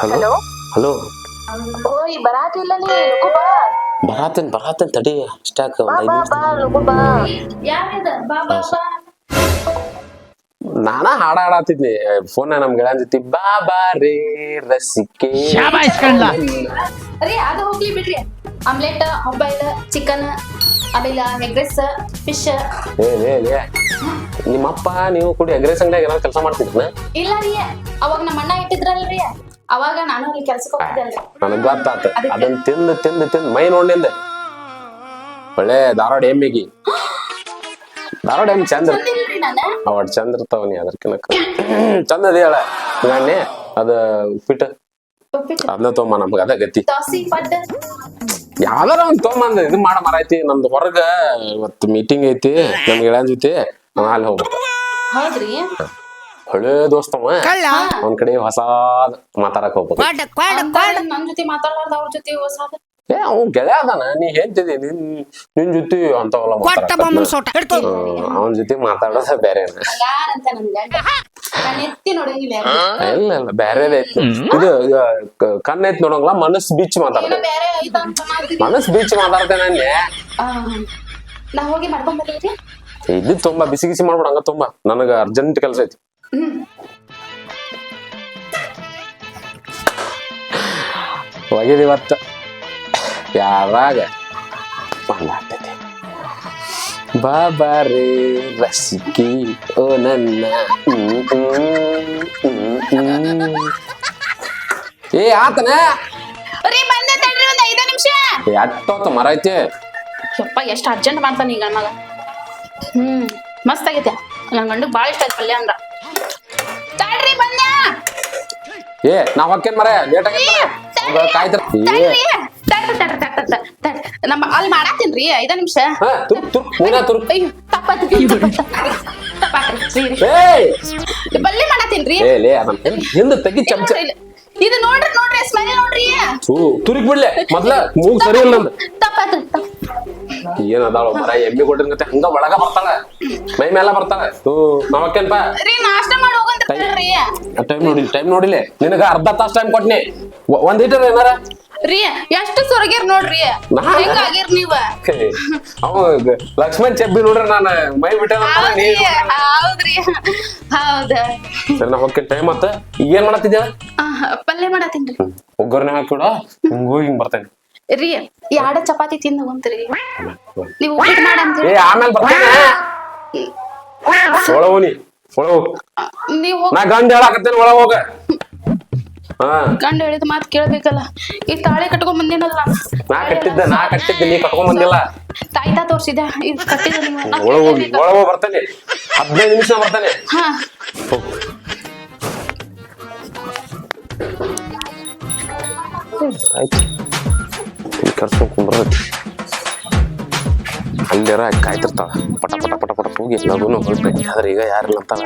Hello hello hello ಓಯ್ ಬರಾತಿಲ್ಲ ನೀ ಲಗು ಬಾ ಬರಾತೇನ್ ತಡಿ ಅಷ್ಟಾಕ ಬಾ ಒಂದ್ ಬಾ 5 ನಿಮಿಷ ಬಾ ಲಗು ಬಾ ಯಾವ್ಯಾದ ಬಾ ಬಾ ಬಾ ನಾನಾ ಹಾಡಾಡತ್ತಿದ್ನಿ ಫೋನ್ ನಮ್ ಗೆಳೆಯನ್ ಜೊತೆ ಬಾ ಬಾ ರೇ ರಸಿಕೆ ರೀ ಅದು ಹೋಗ್ಲಿ ಬಿಡ್ರಿ ಆಮ್ಲೆಟ್ ಬಾಯ್ಲ್ ಚಿಕನ್ ಆಮೇಲೆ ಎಗ್ ರೈಸ್ ಫಿಶ್ ಏ ನಿಮ್ಮಪ್ಪ ನೀವು ಕೂಡಿ ಅಗ್ರೆಸ್ ಅಂಗಡಿಯಾಗ ಏನಾದ್ರು ಕೆಲಸ ಮಾಡ್ತಿದ್ನ ಇಲ್ಲ ರೀ ಅವಾಗ ನಮ್ಮ ಅಣ್ಣ ಇಟ್ಟಿದ್ರಲ್ರಿ ಅವಾಗ ನಾನು ಅಲ್ಲಿ ಕೆಲ್ಸಕ್ಕೆ ಹೋಗ್ತಿದ್ದಲ್ರಿ ನನಗ್ ಗೊತ್ತಾತ ಅದನ್ನ ತಿಂದು ಮೈ ನೋಡ್ನಿಂದ ಒಳ್ಳೆ ಧಾರವಾಡ ಎಮ್ಮಿಗಿ ಧಾರವಾಡ ಎಮ್ಮಿ ಚಂದ ಚಂದಿಲ್ರಿ ನಾನು ಅವಡ್ ಚಂದ ಇರ್ತಾವ ನೀ ಅದ್ರಕಿನಕ ಚಂದ ಅದಿ ಹೇಳ ಹಿಂಗಾಣಿ ಅದ ಉಪ್ಪಿಟ್ಟು ಉಪ್ಪಿಟ್ಟು ಅದನ್ನ ತೊಗೊಂಬ ನಮ್ಗ ಅದ ಗತಿ ದೋಸೆ ಪಡ್ಡ ಯಾವ್ದಾರ ಒಂದ್ ತೊಗೊಂಬಂದ ಇದು ಮಾಡ ಮರೈತಿ ನಮ್ದು ಹೊರಗ ಇವತ್ತು ಮೀಟಿಂಗ್ ಐತಿ ನಮ್ ಗೆಳೆಯನ್ ಜೊತೆ ನಾವ್ ಅಲ್ಲಿ ಹೋಗ್ಬೇಕು ಹೌದ್ರಿ ಒಳ್ಳೆ ದೋಸ್ತವ ಒಂದ್ ಕಡೆ ಹೊಸಾದ್ ಮಾತಾಡಕ್ ಹೋಗ್ಬೇಕು ನನ್ ಜೊತೆ ಮಾತಾಡ್ಲಾರ್ದ ಅವ್ರ ಜೊತೆ ಹೊಸಾದ ಏ ಅವ್ನ್ ಗೆಳೆಯ ಅದಾನ ನೀ ಹೇಳ್ತಿದಿ ನಿನ್ ಜೊತೆ ಅಂತವಲ್ಲ ಅವನ್ ಜೊತೆ ಮಾತಾಡೋದ ಬೇರೆ ಯಾರಂತ ನನ್ ಗಂಡ ನಾನು ಎತ್ತಿ ನೋಡಂಗಿಲ್ಲ ಇಲ್ಲ ಬೇರೆದೇ ಐತಿ ಇದು ಕಣ್ಣ ಐತಿ ನೋಡಂಗಿಲ್ಲ ಮನಸ್ ಬೀಚ್ ಮಾತಾಡ್ತೇನೆ ಬೇರೆ ಐತ ಅಂತ ಮಾಡ್ತೀವಿ ಮನಸ್ ಬೀಚ್ ಮಾತಾಡ್ತೇನೆ ಅಂದೆ ನಾ ಹೋಗಿ ಮಾಡ್ಕೊಂಡ್ ಬರ್ತೀವಿ ಇದು ತುಂಬಾ ಬಿಸಿ ಗಿಸಿ ಮಾಡ್ಬಿಡ ಹಂಗ ತುಂಬಾ ನನಗ ಅರ್ಜೆಂಟ್ ಕೆಲಸ ಐತಿ ಹೋಗಿದ್ ಇವತ್ತ ಯಾರಾಗ ಮಾತಾಡ್ತೈತಿ ಬಾಬಾರೇ ರಸಿಕಿ ಓ ನನ್ನ ಏ ಆತನ ರೀ ಬಂದೆ ತಡ್ರಿ ಒಂದ್ 5 ನಿಮಿಷ ಎಷ್ಟೊತ್ತ ಮರ ಐತಿ ಯಪ್ಪ ಎಷ್ಟು ಅರ್ಜೆಂಟ್ ಮಾಡ್ತಾನ ಈಗ ಅಣ್ಣಗ ಮಸ್ತ್ ಆಗೈತೆ ನನ್ ಗಂಡಗ್ ಬಾಳ ಇಷ್ಟ ಆಯ್ತು ಪಲ್ಯ ಅಂದ್ರ ತಡ್ರಿ ಬಂದೆ ಏ ನಾವ್ ಹೊಕ್ಕೇನ್ ಮರ ಲೇಟ್ ಆಗೈತಿ ಕಾಯ್ತಾರ ನಮ್ಮ ಅಲ್ಲಿ ಮಾಡಾತೀನ್ರಿ 5 ನಿಮಿಷ ಅಯ್ಯೋ ತಪ್ಪಾತ್ರಿ ಬಲ್ಲಿ ಮಾಡಾತೀನ್ರಿ ಹಿಂದ ತೆಗಿ ಚಮಚ ಇದು ನೋಡ್ರಿ ಸ್ಮೆಲ್ ನೋಡ್ರಿ ತುರಿಕ್ ಬಿಡ್ಲೆ ಮೊದ್ಲ ಮೂಗ್ ಸರಿ ಇಲ್ಲ ನಂದು ತಪ್ಪಾತ್ರಿ ಏನ್ ಅದಾಳ ಮರ ಎಮ್ಮಿ ಕೊಟ್ಟಿನ ಗತೆ ಹಂಗ ಒಳಗ ಬರ್ತಾಳ ಮೈ ಮೇಲ ಬರ್ತಾಳ ನಾವಕ್ಕೇನ್ಪಾ ರೀ ನಾಷ್ಟ ಮಾಡಿ ಹೋಗಂದ್ರಿ ಟೈಮ್ ನೋಡಿಲೆ ನಿನಗ ಅರ್ಧ ತಾಸ್ ಟೈಮ್ ಕೊಟ್ನಿ ಒಂದ್ ಲೀಟರ್ ಏನಾರ ರೀ ಎಷ್ಟು ಸೊರಗಿರ್ ನೋಡ್ರಿ ಹೆಂಗಾಗಿರ್ ನೀವ ಅವ ಲಕ್ಷ್ಮಣ್ ಚೆಬ್ಬಿ ನೋಡ್ರಿ ನಾನು ಮೈ ಬಿಟ್ಟೆ ಹೌದ್ರಿ ಹೌದ ಸರಿ ನಾ ಹೋಗ್ತೀನಿ ಟೈಮ್ ಆತ ಈಗ ಏನ್ ಮಾಡತ್ತಿದ್ಯಾ ಪಲ್ಯ ಮಾಡತ್ತೀನ್ರಿ ಒಗ್ಗರಣೆ ಹಾಕಿಡ ಹಿಂಗ್ ಹೋಗಿ ಹಿಂಗ್ ಬರ್ತೇನೆ ರೀ 2 ಚಪಾತಿ ತಿಂದು ಹೋಗ್ತೀರಿ ನೀವು ಊಟ ಮಾಡಂತೀರಿ ಏ ಆಮೇಲೆ ಬರ್ತೇನೆ ಒಳ ಹೋಗಿ ಒಳ ಹೋಗ್ ನೀವು ನಾ ಗಂಡ ಹೇಳಾಕತ್ತೇನೆ ಒಳ ಹೋಗ ಗಂಡ ಹೇಳಿದ ಮಾತು ಕೇಳ್ಬೇಕಲ್ಲ ಈ ತಾಳಿ ಕಟ್ಕೊಂಡ್ ಬಂದಿನಲ್ಲ ನಾ ಕಟ್ಟಿದ್ದೆ ನೀ ಕಟ್ಕೊಂಡ್ ಬಂದಿಲ್ಲ ತಾಯ್ತಾ ತೋರ್ಸಿದ್ದೆ ಇದು ಕಟ್ಟಿದ ಒಳ ಹೋಗಿ ಬರ್ತೇನೆ 15 ನಿಮಿಷ ಬರ್ತೇನೆ ಹಾ ಆಯ್ತು ಕರ್ಸ್ಕೊಂಡ್ ಕುಂದ್ರತಿ ಅಲ್ಲಿರ ಕಾಯ್ತಿರ್ತಾಳ ಪಟ ಪಟ ಪಟ ಪಟ ಹೋಗಿ ಲಗುನು ಹೊರಟ್ರಿ ಆದ್ರೆ ಈಗ ಯಾರಿಲ್ಲ ಅಂತಾಳ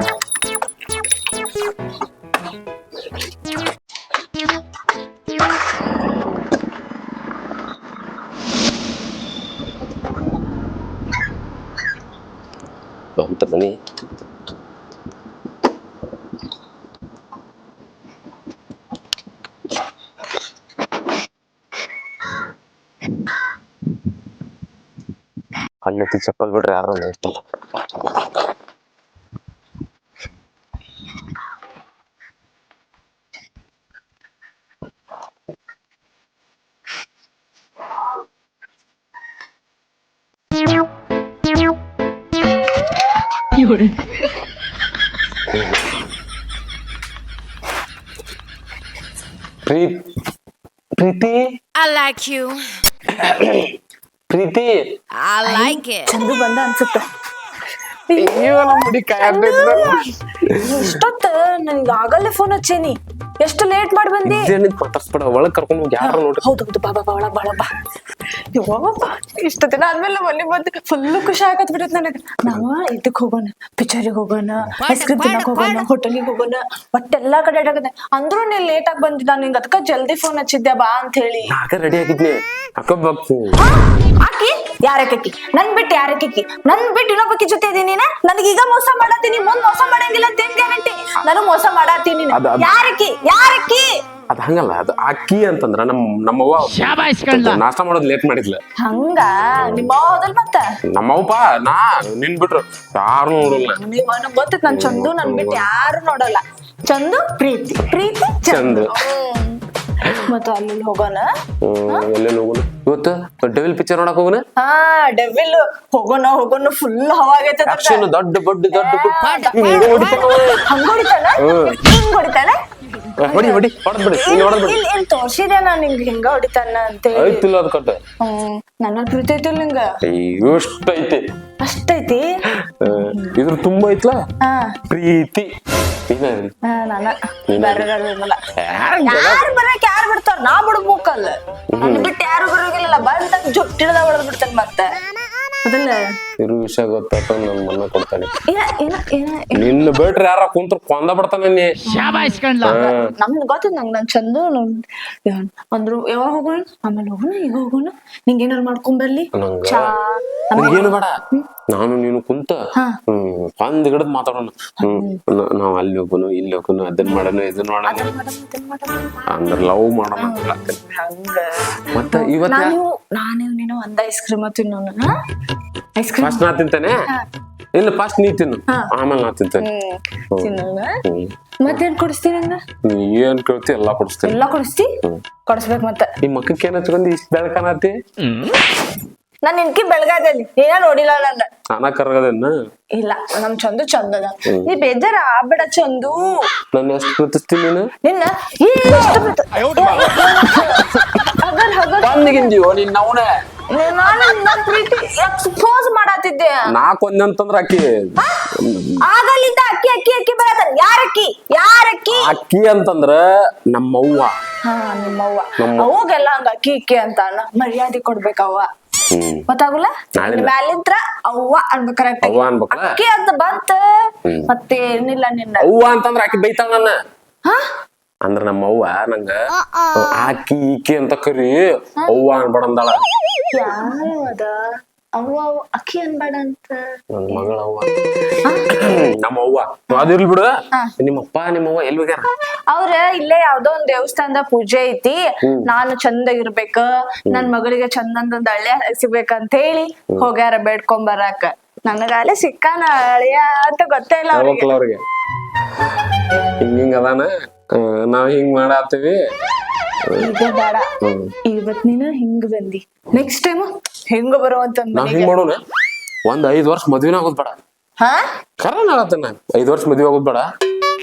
ಅಂತ ಮನಿ ಅಲ್ಲತಿ ಚಪ್ಪಲ್ ಬಿಡ್ರಿ ಯಾರು ಇರ್ತಲ್ಲ ಪ್ರೀತಿ I like you. Preethi I like it. Chandu ಬಂದ ಅನ್ಸುತ್ತ ಅಯ್ಯೋ ನಮ್ಮ ಹುಡಿ ಎಷ್ಟೊತ್ತ ನನಗೆ ಆಗಲ್ಲೇ ಫೋನ್ ಹಚ್ಚೇನಿ ಎಷ್ಟು ಲೇಟ್ ಮಾಡಿ ಬಂದಿ ಮಾತಾಡ್ಸ್ಬೇಡ ಒಳಗ್ ಕರ್ಕೊಂಡು ಹೋಗಿ ಯಾರು ನೋಡ್ರಿ ಹೌದೌದು ಬಾ ಬಾ ಬಾ ಒಳಗ್ ಬಾಳ ಬಾ ಯವ್ವಪ್ಪ ಇಷ್ಟ ದಿನ ಆದ್ಮೇಲೆ ಮನೆ ಬಂದು ಫುಲ್ ಖುಷಿ ಆಗತ್ ಬಿಡತ್ ನನಗ ನಾವ ಇದಕ್ ಹೋಗೋಣ ಪಿಕ್ಚರಿಗೆ ಹೋಗೋಣ ಐಸ್ ಕ್ರೀಮ್ ತಿನ್ನಕ್ ಹೋಗೋಣ ಹೋಟೆಲಿಗೆ ಹೋಗೋಣ ಒಟ್ಟೆಲ್ಲಾ ಕಡೆ ಅಡಗದೆ ಅಂದ್ರೂ ನೀ ಲೇಟ್ ಆಗಿ ಬಂದಿದ್ದ ನಿಂಗ ಅದಕ್ಕ ಜಲ್ದಿ ಫೋನ್ ಹಚ್ಚಿದ್ದೆ ಬಾ ಅಂತ ಹೇಳಿ ರೆಡಿ ಆಗಿದ್ನಿ ಅಕ್ಕಬೇಕು ಆಕಿ ಯಾರಕ್ಕಿ ನನ್ ಬಿಟ್ಟು ಯಾರಕ್ಕಿ ನನ್ ಬಿಟ್ಟು ಇನ್ನೊಬ್ಬಕಿ ಜೊತೆ ಇದೀನಿ ನನಗೀಗ ಮೋಸ ಮಾಡತ್ತೀನಿ ಮುಂದ್ ಮೋಸ ಮಾಡಂಗಿಲ್ಲ ಅಂತ ಏನ್ ಗ್ಯಾರಂಟಿ ನಾನು ಮೋಸ ಮಾಡತ್ತೀನಿ ಯಾರಕ್ಕಿ ಯಾರಕ್ಕಿ ಅದ್ ಹಂಗಲ್ಲ, ಅದು ಅಕ್ಕಿ ಅಂತಂದ್ರ ನಮ್ಮವ್ವ ನಾಷ್ಟ ಮಾಡೋದ್ ಲೇಟ್ ಮಾಡಿದ್ಲ. ಹಂಗ ನಿಮ್ಮ ಹೋದಲ್ ಮತ್ತ ನಮ್ಮವ್ವ ನಾ ನಿನ್ ಬಿಟ್ರು ಯಾರು ನೋಡಲ್ಲ. ನೀವ್ ನನಗ್ ಗೊತ್ತೈತ್ ನನ್ ಚಂದು ನನ್ ಬಿಟ್ಟು ಯಾರು ನೋಡಲ್ಲ. ಚಂದು ಪ್ರೀತಿ ಪ್ರೀತಿ ಚಂದು. ಮತ್ತ ಅಲ್ಲಿ ಹೋಗೋಣ. ಎಲ್ಲೆಲ್ಲಿ ಹೋಗೋಣ ಇವತ್ತು? ಡೆವಿಲ್ ಪಿಕ್ಚರ್ ನೋಡಕ್ ಹೋಗೋಣ. ಹಾ ಡೆವಿಲ್ ಹೋಗೋಣ ಫುಲ್ ಹವಾಗೈತೆ. ದೊಡ್ಡ ಬಡ್ಡಿ ಹಂಗ ಹೊಡಿತಾನ ಹಿಂಗ್ ಹೊಡಿತಾನ. ಹೊಡಿ ಹೊಡೆದ್ಬಿಡಿ. ಇಲ್ಲಿ ತೋರ್ಸಿದೆ ನಾ ನಿಂಗ್ ಹಿಂಗ ಹೊಡಿತಾನ ಅಂತ ಹೇಳಿ. ಐತಿಲ್ಲ ಅದ್ ಕಟ್ಟ. ನನ್ನ ಪ್ರೀತಿ ಐತಿಲ್ಲ ನಿಂಗ? ಎಷ್ಟು ಐತಿ? ಅಷ್ಟೈತಿ. ಇದ್ರ ತುಂಬಾ ಐತ್ಲಾ ಪ್ರೀತಿ. ನಾನ ಯಾರು ಬರಕ್ ಯಾರು ಬಿಡ್ತಾರ? ನಾ ಬಿಡ್ಬೇಕಲ್ಲ, ನನ್ ಬಿಟ್ಟು ಯಾರು ಬರೋಗಿಲ್ಲ. ಬಂದ ಜೊಟ್ಟಿಡ್ದ ಹೊಡೆದ್ ಬಿಡ್ತಾನೆ ಮತ್ತೆ. ಅದಲ್ಲ ಇರು ವಿಷಯ ಗೊತ್ತಾತ ನನ್ ಮನ್ನ ಕೊಡ್ತಾನೆ. ನಿನ್ನ ಬೇಟ್ರಿ ಯಾರ ಕುಂತ್ರ ಕೊಂದ ಬಿಡ್ತಾನೆ. ನಮ್ದು ಗೊತ್ತದ ನಂಗ್. ನನ್ ಚಂದು ಅಂದ್ರು ಯಾವಾಗ ಹೋಗೋಣ, ಆಮೇಲೆ ಹೋಗೋಣ, ಈಗ ಹೋಗೋಣ, ನಿಂಗ ಏನಾರು ಮಾಡ್ಕೊಂಡ್ ಬರ್ಲಿ. ಏನು ಬೇಡ, ನಾನು ನೀನು ಕುಂತ ಒಂದ್ ಗಿಡದ್ ಮಾತಾಡೋಣ. ನಾವ್ ಅಲ್ಲಿ ಹೋಗೋನು ಇಲ್ಲಿ ಹೋಗೋನು, ಅದನ್ ಮಾಡೋಣ ಇದನ್ ಮಾಡೋಣ ಅಂದ್ರ ಲವ್ ಮಾಡೋಣ. ಮತ್ತ ಇವತ್ತ ನಾನು ನೀನು ಒಂದ್ ಐಸ್ ಕ್ರೀಮ್ ತಿನ್ನೋಣ. ಐಸ್ ಕ್ರೀಮ್ ಫಸ್ಟ್ ನಾ ತಿಂತಾನೆ. ಇಲ್ಲ ಫಸ್ಟ್ ನೀ ತಿನ್ನು, ಆಮೇಲೆ ನಾ ತಿಂತೇನೆ. ತಿನ್ನೋಣ. ಮತ್ತೇನ್ ಕೊಡಿಸ್ತೀನಿ? ನೀ ಏನ್ ಕೇಳ್ತಿ ಎಲ್ಲಾ ಕೊಡಿಸ್ತೀನಿ. ಎಲ್ಲಾ ಕೊಡಿಸ್ಬೇಕು. ಮತ್ತೆ ಈ ಮಕ್ಕಕ್ಕೆ ಏನ್ ಹಚ್ಕೊಂಡ್ ಇಷ್ಟ ಬೆಳಕನತಿ? ನಾನ್ ನಿನ್ಕಿ ಬೆಳಗಾದಲ್ಲಿ ಏನ ನೋಡಿಲ್ಲ ನನ್ನ. ನಾನ ಕರ್ಗದೇನ? ಇಲ್ಲ, ನಮ್ ಚಂದು ಚಂದದ. ನೀ ಬೇಜಾರ ಆಗ್ಬೇಡ ಚಂದು. ನನ್ನ ಎಷ್ಟು ಪ್ರೀತಿಸ್ತೀನಿ ನೀನು? ನಿನ್ನ ಬಂದಿಗಿಂದೀವೋ ನಿನ್ನ ಅವನ ಪ್ರೀತಿ ಎಕ್ಸ್ಪೋಸ್ ಮಾಡತ್ತಿದ್ದೆ. ನಾಕೊಂದ್ ಅಂತಂದ್ರ ಅಕ್ಕಿ ಆಗಲಿದ್ದ ಅಕ್ಕಿ ಅಕ್ಕಿ ಅಕ್ಕಿ ಬರತ್ತ. ಯಾರಕ್ಕಿ ಅಕ್ಕಿ ಅಂತಂದ್ರ ನಮ್ಮವ್ವ. ನಿಮ್ಮವ್ವ. ಅವಾಗೆಲ್ಲ ಹಂಗ ಅಕ್ಕಿ ಅಕ್ಕಿ ಅಂತ ಮರ್ಯಾದೆ ಕೊಡ್ಬೇಕವ್ವ. ಗೊತ್ತಾಗುಲ್ಲ? ಮ್ಯಾಲಿಂತ್ರ ಅವ್ವ ಅನ್ಬೇಕ. ಅವ್ವ ಅನ್ಬೇಕ. ಅಕ್ಕಿ ಅಂತ ಬಂತ ಮತ್ತೇನಿಲ್ಲ. ನಿನ್ನ ಅವ್ವ ಅಂತಂದ್ರ ಅಕ್ಕಿ ಬೈತಾಳ ನನ್ನ. ಅಂದ್ರ ನಮ್ಮ ಅವ್ವ ನಂಗ ಆಕಿ ಈಕಿ ಅಂತ ಕರಿ ಅವ್ವ ಅನ್ಬೇಡಂದಾಳ. ಯಾವದ ಅವ್ವ ಅಕ್ಕಿ ಅನ್ಬೇಡ ಅಂತ? ನನ್ ಮಗಳ ಅವ್ವ. ನಮ್ಮ ಅವ್ವ ಅದಿರ್ಲಿ ಬಿಡು. ನಿಮ್ಮಪ್ಪ ನಿಮ್ಮವ್ವ ಎಲ್ಲಿ ಹೋಗ್ಯಾರ? ಅವ್ರ ಇಲ್ಲೇ ಯಾವ್ದೋ ಒಂದ್ ದೇವಸ್ಥಾನದ ಪೂಜೆ ಐತಿ. ನಾನು ಚಂದಾಗಿರ್ಬೇಕ, ನನ್ ಮಗಳಿಗೆ ಚಂದಂದೊಂದ್ ಹಳ್ಳಿ ಸಿಗ್ಬೇಕಂತ ಹೇಳಿ ಹೋಗ್ಯಾರ ಬೇಡ್ಕೊಂಡ್ ಬರಾಕ. ನನಗಾಲೆ ಸಿಕ್ಕಾನ ಹಳಿಯ ಅಂತ ಗೊತ್ತೇ ಇಲ್ಲ ಅವ್ರಿಗೆ. ಹಿಂಗ ಅದಾನ, ನಾವ್ ಹಿಂಗ್ ಮಾಡಾತೀವಿ. ಈಗ ಬೇಡ, ಇವತ್ ನೀನು ಹಿಂಗ ಬಂದಿ, ನೆಕ್ಸ್ಟ್ ಟೈಮ್ ಹೆಂಗ ಬರುವಂತ. ನಾವ್ ಹಿಂಗ್ ಮಾಡೋಣ, ಒಂದ್ 5 ವರ್ಷ ಮದ್ವಿನ ಆಗೋದ್ ಬೇಡ. ಕರನ್ ಆಗತ್ತನ 5 ವರ್ಷ ಮದ್ವೆ ಆಗೋದ್ ಬೇಡ.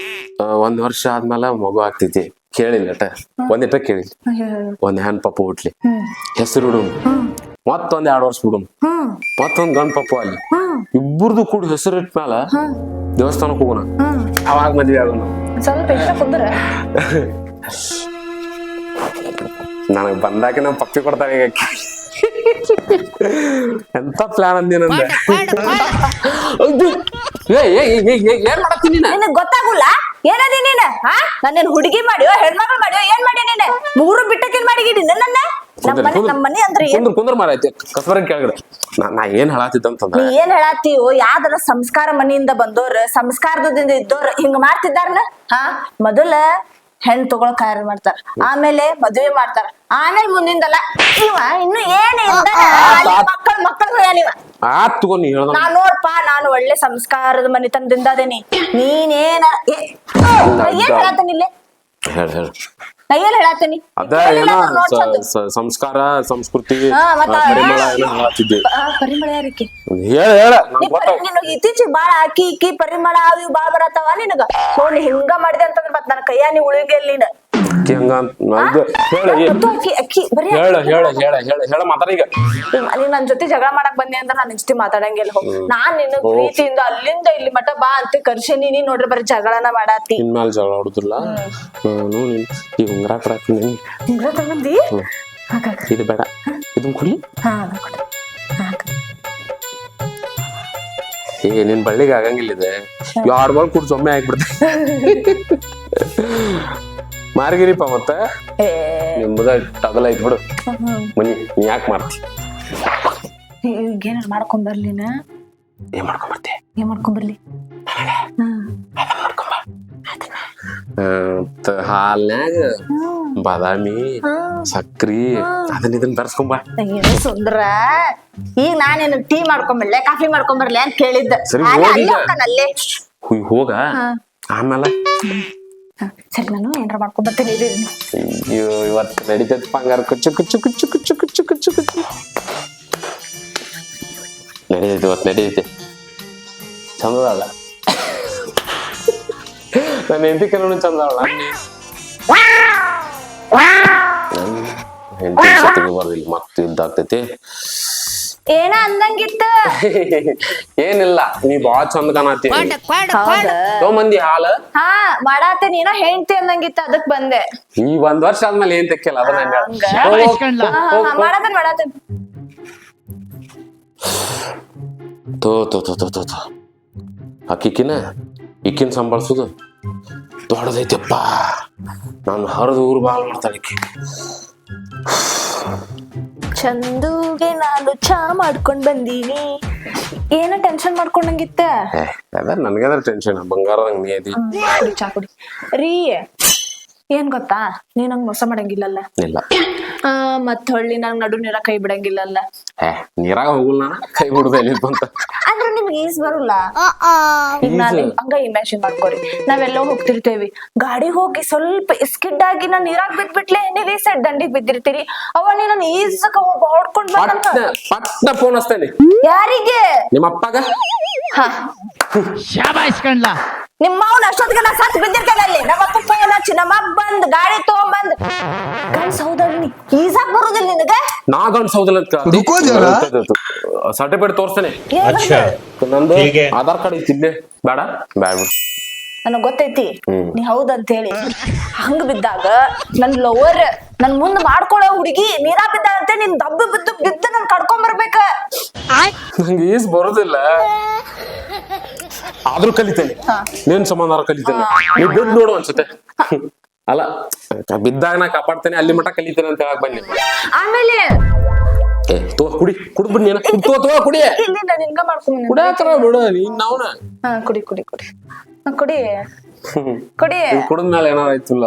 1 ವರ್ಷ ಆದ್ಮೇಲೆ ಮಗು ಆಗ್ತೈತಿ. ಕೇಳಿಲ್ಲ ಒಂದಿಟ ಕೇಳಿಲ್ಲ. ಒಂದ್ ಹೆಣ್ ಪಪ್ಪ ಹುಟ್ಲಿ, ಹೆಸರು ಹುಡುಮ್, ಮತ್ತೊಂದ್ 2 ವರ್ಷ ಬಿಡುಮ್, ಮತ್ತೊಂದ್ ಗಂಡ್ ಪಪ್ಪ ಅಲ್ಲಿ. ಇಬ್ಬರದು ಕೂಡಿ ಹೆಸರು ಇಟ್ಟ ಮ್ಯಾಲ ದೇವಸ್ಥಾನಕ್ ಹೋಗೋಣ. ಅವಾಗ ಮದ್ವೆ ಆಗೋಣ. ಸ್ವಲ್ಪ ಕುಂದ್ರ ನನಗ್ ಬಂದಾಕ ನಾವ್ ಪಪ್ಪಿ ಕೊಡ್ತಾವ. ಈಗ ಎಂತ ಪ್ಲಾನ್ ಅಂದಿನಂದ. ಏನ್ ಮಾಡತ್ತೀನಿ? ನಿನಗ್ ಗೊತ್ತಾಗುಲ್ಲ ಏನದಿ ನೀನ್? ನಾನೇನ್ ಹುಡುಗಿ ಮಾಡಿಯೋ ಹೆಣ್ಮಕ್ಳು ಮಾಡಿಯೋ ಏನ್ ಮಾಡಿ? ನೀನ್ 3 ಬಿಟ್ಟಕಿನ್ ಮಾಡಿಗಿಡಿ ನನ್ನ. ನಮ್ಮನೆ ಅಂದ್ರೆ ಕುಂದ್ರ ಮಾರೈತಿ ಕಸ್ಬರ ಕೆಳಗಡೆ. ನಾ ಏನ್ ಹೇಳತ್ತಿದ್ದ ಅಂತಂದ್ರ, ನೀ ಏನ್ ಹೇಳತ್ತೀವೋ? ಯಾವ್ದಾರ ಸಂಸ್ಕಾರ ಮನೆಯಿಂದ ಬಂದೋರ್, ಸಂಸ್ಕಾರದಿಂದ ಇದ್ದೋರ್ ಹಿಂಗ ಮಾಡ್ತಿದ್ದಾರನ? ಮೊದಲ ಹೆಣ್ ತಗೊಳಕ್ ಕಾರ್ಯ ಮಾಡ್ತಾರ, ಆಮೇಲೆ ಮದುವೆ ಮಾಡ್ತಾರ, ಆಮೇಲೆ ಮುಂದಿಂದಲ್ಲ ಇವ ಇನ್ನು ಏನ್ ಮಕ್ಕಳು ನೀವ. ನಾ ನೋಡ್ಪಾ, ನಾನು ಒಳ್ಳೆ ಸಂಸ್ಕಾರದ ಮನೆತನದಿಂದ ಅದೇನಿ. ನೀನೇನ ಏನ್ ಹೇಳತ್ತೇನಿ? ನಾ ಏನ್ ಹೇಳತ್ತೀನಿ? ಸಂಸ್ಕಾರ ಸಂಸ್ಕೃತಿ ಪರಿಮಳ ಯಾರಕ್ಕೆ ಇತ್ತೀಚೆಗೆ ಬಾಳ ಅಕ್ಕಿ ಇಕ್ಕಿ ಪರಿಮಳ ಅವು ಬಾಳ ಬರತ್ತವ ನಿನಗ. ನೋಡಿ ಹಿಂಗ ಮಾಡಿದೆ ಅಂತಂದ್ರ ಮತ್ ನನ್ನ ಕೈಯ ನೀ ಉಳಿಗೆಲ್ ನೀನ್. ನೀನ್ ನನ್ ಜೊತೆ ಜಗಳ ಮಾಡಕ್ ಬಂದಿ ಅಂದ್ರ ನಾನ್ ಜೊತೆ ಮಾತಾಡಂಗಿಲ್ಲ. ನಾನ್ ನಿನ್ನ ಪ್ರೀತಿಯಿಂದ ಅಲ್ಲಿಂದ ಇಲ್ಲಿ ಮಠ ಬಾ ಅಂತ ಕರ್ಸೇನಿ. ನೀನ್ ನೋಡ್ರಿ ಬರೀ ಜಗಳನ ಮಾಡಾತಿ. ಇನ್ಮೇಲೆ ಜಗಳ ಆಡುದಿಲ್ಲ. ಈಗ ಉಂಗ್ರ ಕೊಡಾತೀನಿ. ಉಂಗ್ರ ತಗೊಂಡಿ? ಇದು ಬೇಡ, ಇದನ್ ಕೊಡ್ಲಿ. ನಿನ್ ಬಳ್ಳಿಗೆ ಆಗಂಗಿಲ್ಲ ಇದೆ. 2 ಬಾಲ್ ಕುಡ್ದು ಒಮ್ಮೆ ಆಗ್ಬಿಡ್ತೆ. ಮಾರ್ಗಿರಿಪ ಮತ್ತೆ ನಿಮ್ದ ಟಗಲ ಐತ್ ಬಿಡು ಮನಿ. ನೀ ಯಾಕೆ ಮಾಡ್ತಿ? ಏನಾರು ಮಾಡ್ಕೊಂಡ್ ಬರ್ಲಿನ? ಏನ್ ಮಾಡ್ಕೊಂಬರ್ತಿ? ಏನ್ ಮಾಡ್ಕೊಂಬರ್ಲಿ? ಹಾಲ್ನ್ಯಾಗ ಬಾದಾಮಿ ಸಕ್ರಿ ಅದನ್ನ ಇದನ್ನ ತರ್ಸ್ಕೊಂಬ. ಏನು ಸುಂದ್ರ ಈಗ ನಾನೇನು ಟೀ ಮಾಡ್ಕೊಂಬರ್ಲೆ ಕಾಫಿ ಮಾಡ್ಕೊಂಬರ್ಲೆ ಅಂತ ಕೇಳಿದ್ದ. ಸರಿ, ಅಲ್ಲೇ ಹೋಗಿ ಈಗ. ಹೋಗ್ತಾನಲ್ಲೇ. ಹೋಗ ಆಮೇಲೆ ಸರಿ ನಾನು ಏನಾರ ಮಾಡ್ಕೊಂಬರ್ತೇನೆ. ಅಯ್ಯೋ ಇವತ್ತು ನಡೀತೈತಿ ಬಂಗಾರ ಕುಚ್ಚು ಕುಚ್ಚು ಕುಚ್ಚು ಕುಚ್ಚು ಕುಚ್ಚು ಕುಚ್ಚು ಕುಚ್ಚು ನಡೀತೈತಿ ಇವತ್ತು ನಡೀತೈತಿ. ಚಂದದಲ್ಲ ನನ್ನ ಹೆಂಡತಿ ಕೆಲವೊಂದು ಚಂದವಳ ಹೆಂಡತಿ ಸತ್ತಿಗೆ ಬರ್ದಿಲ್ಲ ಮತ್ತೆ ಇದ್ದಾಗ್ತೈತಿ. ಏನ ಅಂದಂಗಿತ್ತ. ಏನಿಲ್ಲ ನೀ ಬಾಳ ಚಂದ ಕಾಣತಿ. ಹೌದ ಮಂದಿ ಹಾಲ ಹಾ ಮಾಡಾತೇನಿ ಏನೋ ಹೆಂಡ್ತಿ ಅಂದಂಗಿತ್ತ ಅದಕ್ ಬಂದೆ. ಈ 1 ವರ್ಷ ಆದ್ಮೇಲೆ ಏನ್ ತೆಕ್ಕಿಲ್ಲ ಅದನ್ನ ಮಾಡಾತೇನಿ. ತೋ ತೋ ತೋ ತೋ ತೋ ತೋ ಈಕಿನ ಸಂಭಾಳ್ಸುದು ದೊಡ್ಡದೈತಪ್ಪ. ನಾನು ಹರಿದು ಊರು ಬಾಳ್ ಮಾಡ್ತಾಳೆ ಈಕಿ. ಚಂದುಗೆ ನಾನು ಚಾ ಮಾಡ್ಕೊಂಡ್ ಬಂದೀನಿ. ಏನ ಟೆನ್ಷನ್ ಮಾಡ್ಕೊಂಡಂಗಿತ್ತ. ನನ್ಗದ್ರ ಟೆನ್ಷನ್ ಬಂಗಾರದಂಗ ನೀ ಅದಿ. ಕುಡಿ ಚಾ ಕುಡಿ ರೀ. ಏನ್ ಗೊತ್ತಾ ನೀ ನಂಗ್ ಮೋಸ ಮಾಡಂಗಿಲ್ಲಲ್ಲ. ಇಲ್ಲ ಮತ್ ಹೊಳ್ಳಿ ನಂಗ್ ನಡು ನೀರ ಕೈ ಬಿಡಂಗಿಲ್ಲಲ್ಲ. ನೀರಾಗ ಹೋಗುಲ್ಲ ನಾನು ಕೈ ಬಿಡುದ ಎಲ್ಲಿಂತ ಅಂದ್ರೆ ನಿಮ್ಗೆ ಈಸ್ ಬರುಲ್ಲ. ಈಗ ನಾನ್ ಹಂಗ ಇಮ್ಯಾಜಿನ್ ಮಾಡ್ಕೊರಿ, ನಾವೆಲ್ಲೋ ಹೋಗ್ತಿರ್ತೇವಿ, ಗಾಡಿ ಹೋಗಿ ಸ್ವಲ್ಪ ಸ್ಕಿಡ್ ಆಗಿ ನಾನ್ ನೀರಾಗ್ ಬಿದ್ಬಿಟ್ಲೆ ನೀವ್ ಈ ಸೈಡ್ ದಂಡಿಗ್ ಬಿದ್ದಿರ್ತೀರಿ. ಅವ ನೀ ನನ್ ಈಸಕ ಹೊಡ್ಕೊಂಡ್ ಪಟ್ನ ಫೋನ್ ಹಚ್ತೇನೆ. ಯಾರಿಗೆ? ನಿಮ್ಮ ಅಪ್ಪಗ. ನಿಮ್ಮ ಅವ್ನ ಅಷ್ಟೊತ್ತಿಗೆ ನಾ ಸತ್ ಬಿದ್ದಿರ್ತೇನೆ ಅಲ್ಲಿ. ನಮ್ಮ ಅಪ್ಪ ಫೋನ್ ಹಚ್ಚಿ ನಮ್ಮ ಅಪ್ಪ ಬಂದ್ ಗಾಡಿ ತಗೊಂಬಂದ್ ಗಂಡ್ಸ್ ಹೌದಲ್ಲಿ ಈಸಾಕ್ ಬರುದಿಲ್ಲ ನಿನಗ. ನಾ ಗಂಡ್ಸ್ ಹೌದಿಲ್ಲ ಸರ್ಟಿಫಿಕೇಟ್ ತೋರಿಸ್ತೇನೆ. ನಂದು ಆಧಾರ್ ಕಾರ್ಡ್ ಐತಿದ್ದೆ. ಬೇಡ ಬ್ಯಾಡ ನನಗ್ ಗೊತ್ತೈತಿ ನೀ ಹೌದಂತ ಹೇಳಿ. ಹಂಗ ಬಿದ್ದಾಗ ನನ್ ಲವರ್ ನನ್ ಮುಂದ್ ಮಾಡ್ಕೊಳೋ ಹುಡುಗಿ ನೀರಾ ಬಿದ್ದಾಳಂತೆ ನಿನ್ ದಬ್ಬ ಬಿದ್ದು ನನ್ ಕಡ್ಕೊಂಡ್ ಬರ್ಬೇಕ. ನಂಗೆ ಈಸ್ ಬರುದಿಲ್ಲ ಆದ್ರೂ ಕಲಿತೇನೆ. ನೀನ್ ಸಮಾಧಾನ ಕಲಿತೇನೆ. ನೀವ್ ಬಿದ್ದು ನೋಡು ಅನ್ಸುತ್ತೆ. ಅಲ್ಲ ಬಿದ್ದಾಗ ನಾ ಕಾಪಾಡ್ತೇನೆ ಅಲ್ಲಿ ಮಠ ಕಲಿತೇನೆ ಅಂತ ಹೇಳಕ್ ಬನ್ನಿ. ಆಮೇಲೆ ಕುಡಿ ಕುಡ್ಬಿಡ್ ನೀನ ಕುಡಿ ಇಲ್ಲಿಂದ ನಿನ್ಗ ಮಾಡ್ಕೊಂಡ್ ಕುಡಿಯಾಕರ ಬಿಡು ನೀನ್ ನಾವ್ನ. ಕುಡಿ ಕುಡಿ ಕುಡಿ ಕುಡಿ ಕುಡಿ ಕುಡಿದ್ಮೇಲೆ ಏನಾರ ಆಯ್ತಲ್ಲ.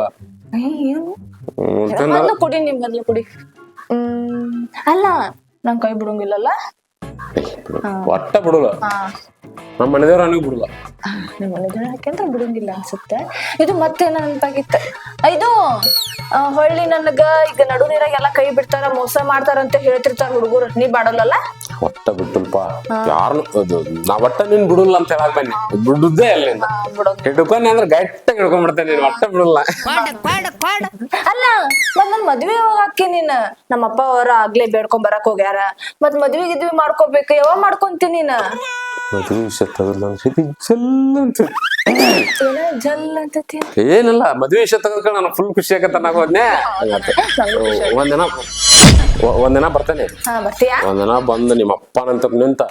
ಮೊದ್ಲು ಕುಡಿ ನಿಮ್ ಮೊದ್ಲು ಕುಡಿ. ಅಲ್ಲ ನನ್ ಕೈ ಬಿಡಂಗಿಲ್ಲಲ್ಲ. ಒಟ್ಟ ಬಿಡಲ್ಲ. ನಮ್ಮ ಮನೆದೇವ್ರ ನನಗ್ ಬಿಡಲ್ಲ. ನಿಮ್ಮ ಮನೆದೇವ್ರ ಯಾಕೆಂದ್ರೆ ಬಿಡಂಗಿಲ್ಲ ಅನ್ಸುತ್ತೆ. ಇದು ಮತ್ತೇನ ನೆನಪಾಗಿತ್ತ. ಇದು ಹೊಳ್ಳಿ ನನಗ ಈಗ ನಡು ನೀರಾಗೆಲ್ಲ ಕೈ ಬಿಡ್ತಾರ ಮೋಸ ಮಾಡ್ತಾರ ಅಂತ ಹೇಳ್ತಿರ್ತಾರ ಹುಡುಗರು. ನೀ ಮಾಡಲ್ಲ. ಒಟ್ಟ ಬಿಟ್ಟಲ್ಪ ಯಾರು ನಾ ಒಟ್ಟ ನೀನ್ ಬಿಡಲ್ಲ ಅಂತ ಹೇಳಕ್ ಬನ್ನಿ. ಬಿಡುದೇ ಅಲ್ಲಿಂದ ಹಿಡ್ಕೊಂಡೆ ಅಂದ್ರೆ ಗಟ್ಟಿಗೆ ಹಿಡ್ಕೊಂಡ್ಬಿಡ್ತೇನೆ. ನೀನ್ ಒಟ್ಟ ಬಿಡಲ್ಲ. ಅಲ್ಲ ಮತ್ ನನ್ ಮದ್ವೆ ಯಾವಾಗ ಹಾಕಿ ನೀನ್? ನಮ್ಮ ಅಪ್ಪ ಅವ್ರ ಆಗ್ಲೇ ಬೇಡ್ಕೊಂಡ್ ಬರಕ್ ಹೋಗ್ಯಾರ. ಮತ್ ಮದ್ವೆ ಗಿದ್ವಿ ಮಾಡ್ಕೋಬೇಕು. ಯಾವಾಗ ಮಾಡ್ಕೊಂತಿ ನೀನ್? ಮದ್ವೆ ವಿಷಯ ತಗಲ್ಲ ಜಲ್ ಅಂತತಿ. ಏನಿಲ್ಲ ಮದ್ವೆ ವಿಷಯ ತಗೊಂಡ್ಕೊಂಡು ನಾನು ಫುಲ್ ಖುಷಿ ಆಗತ್ತ ಹೋದ್ನೆ. ಒಂದಿನ ಬರ್ತೇನೆ. ಒಂದಿನ ಬಂದು ನಿಮ್ಮ ಅಪ್ಪನಂತ ನಿಂತ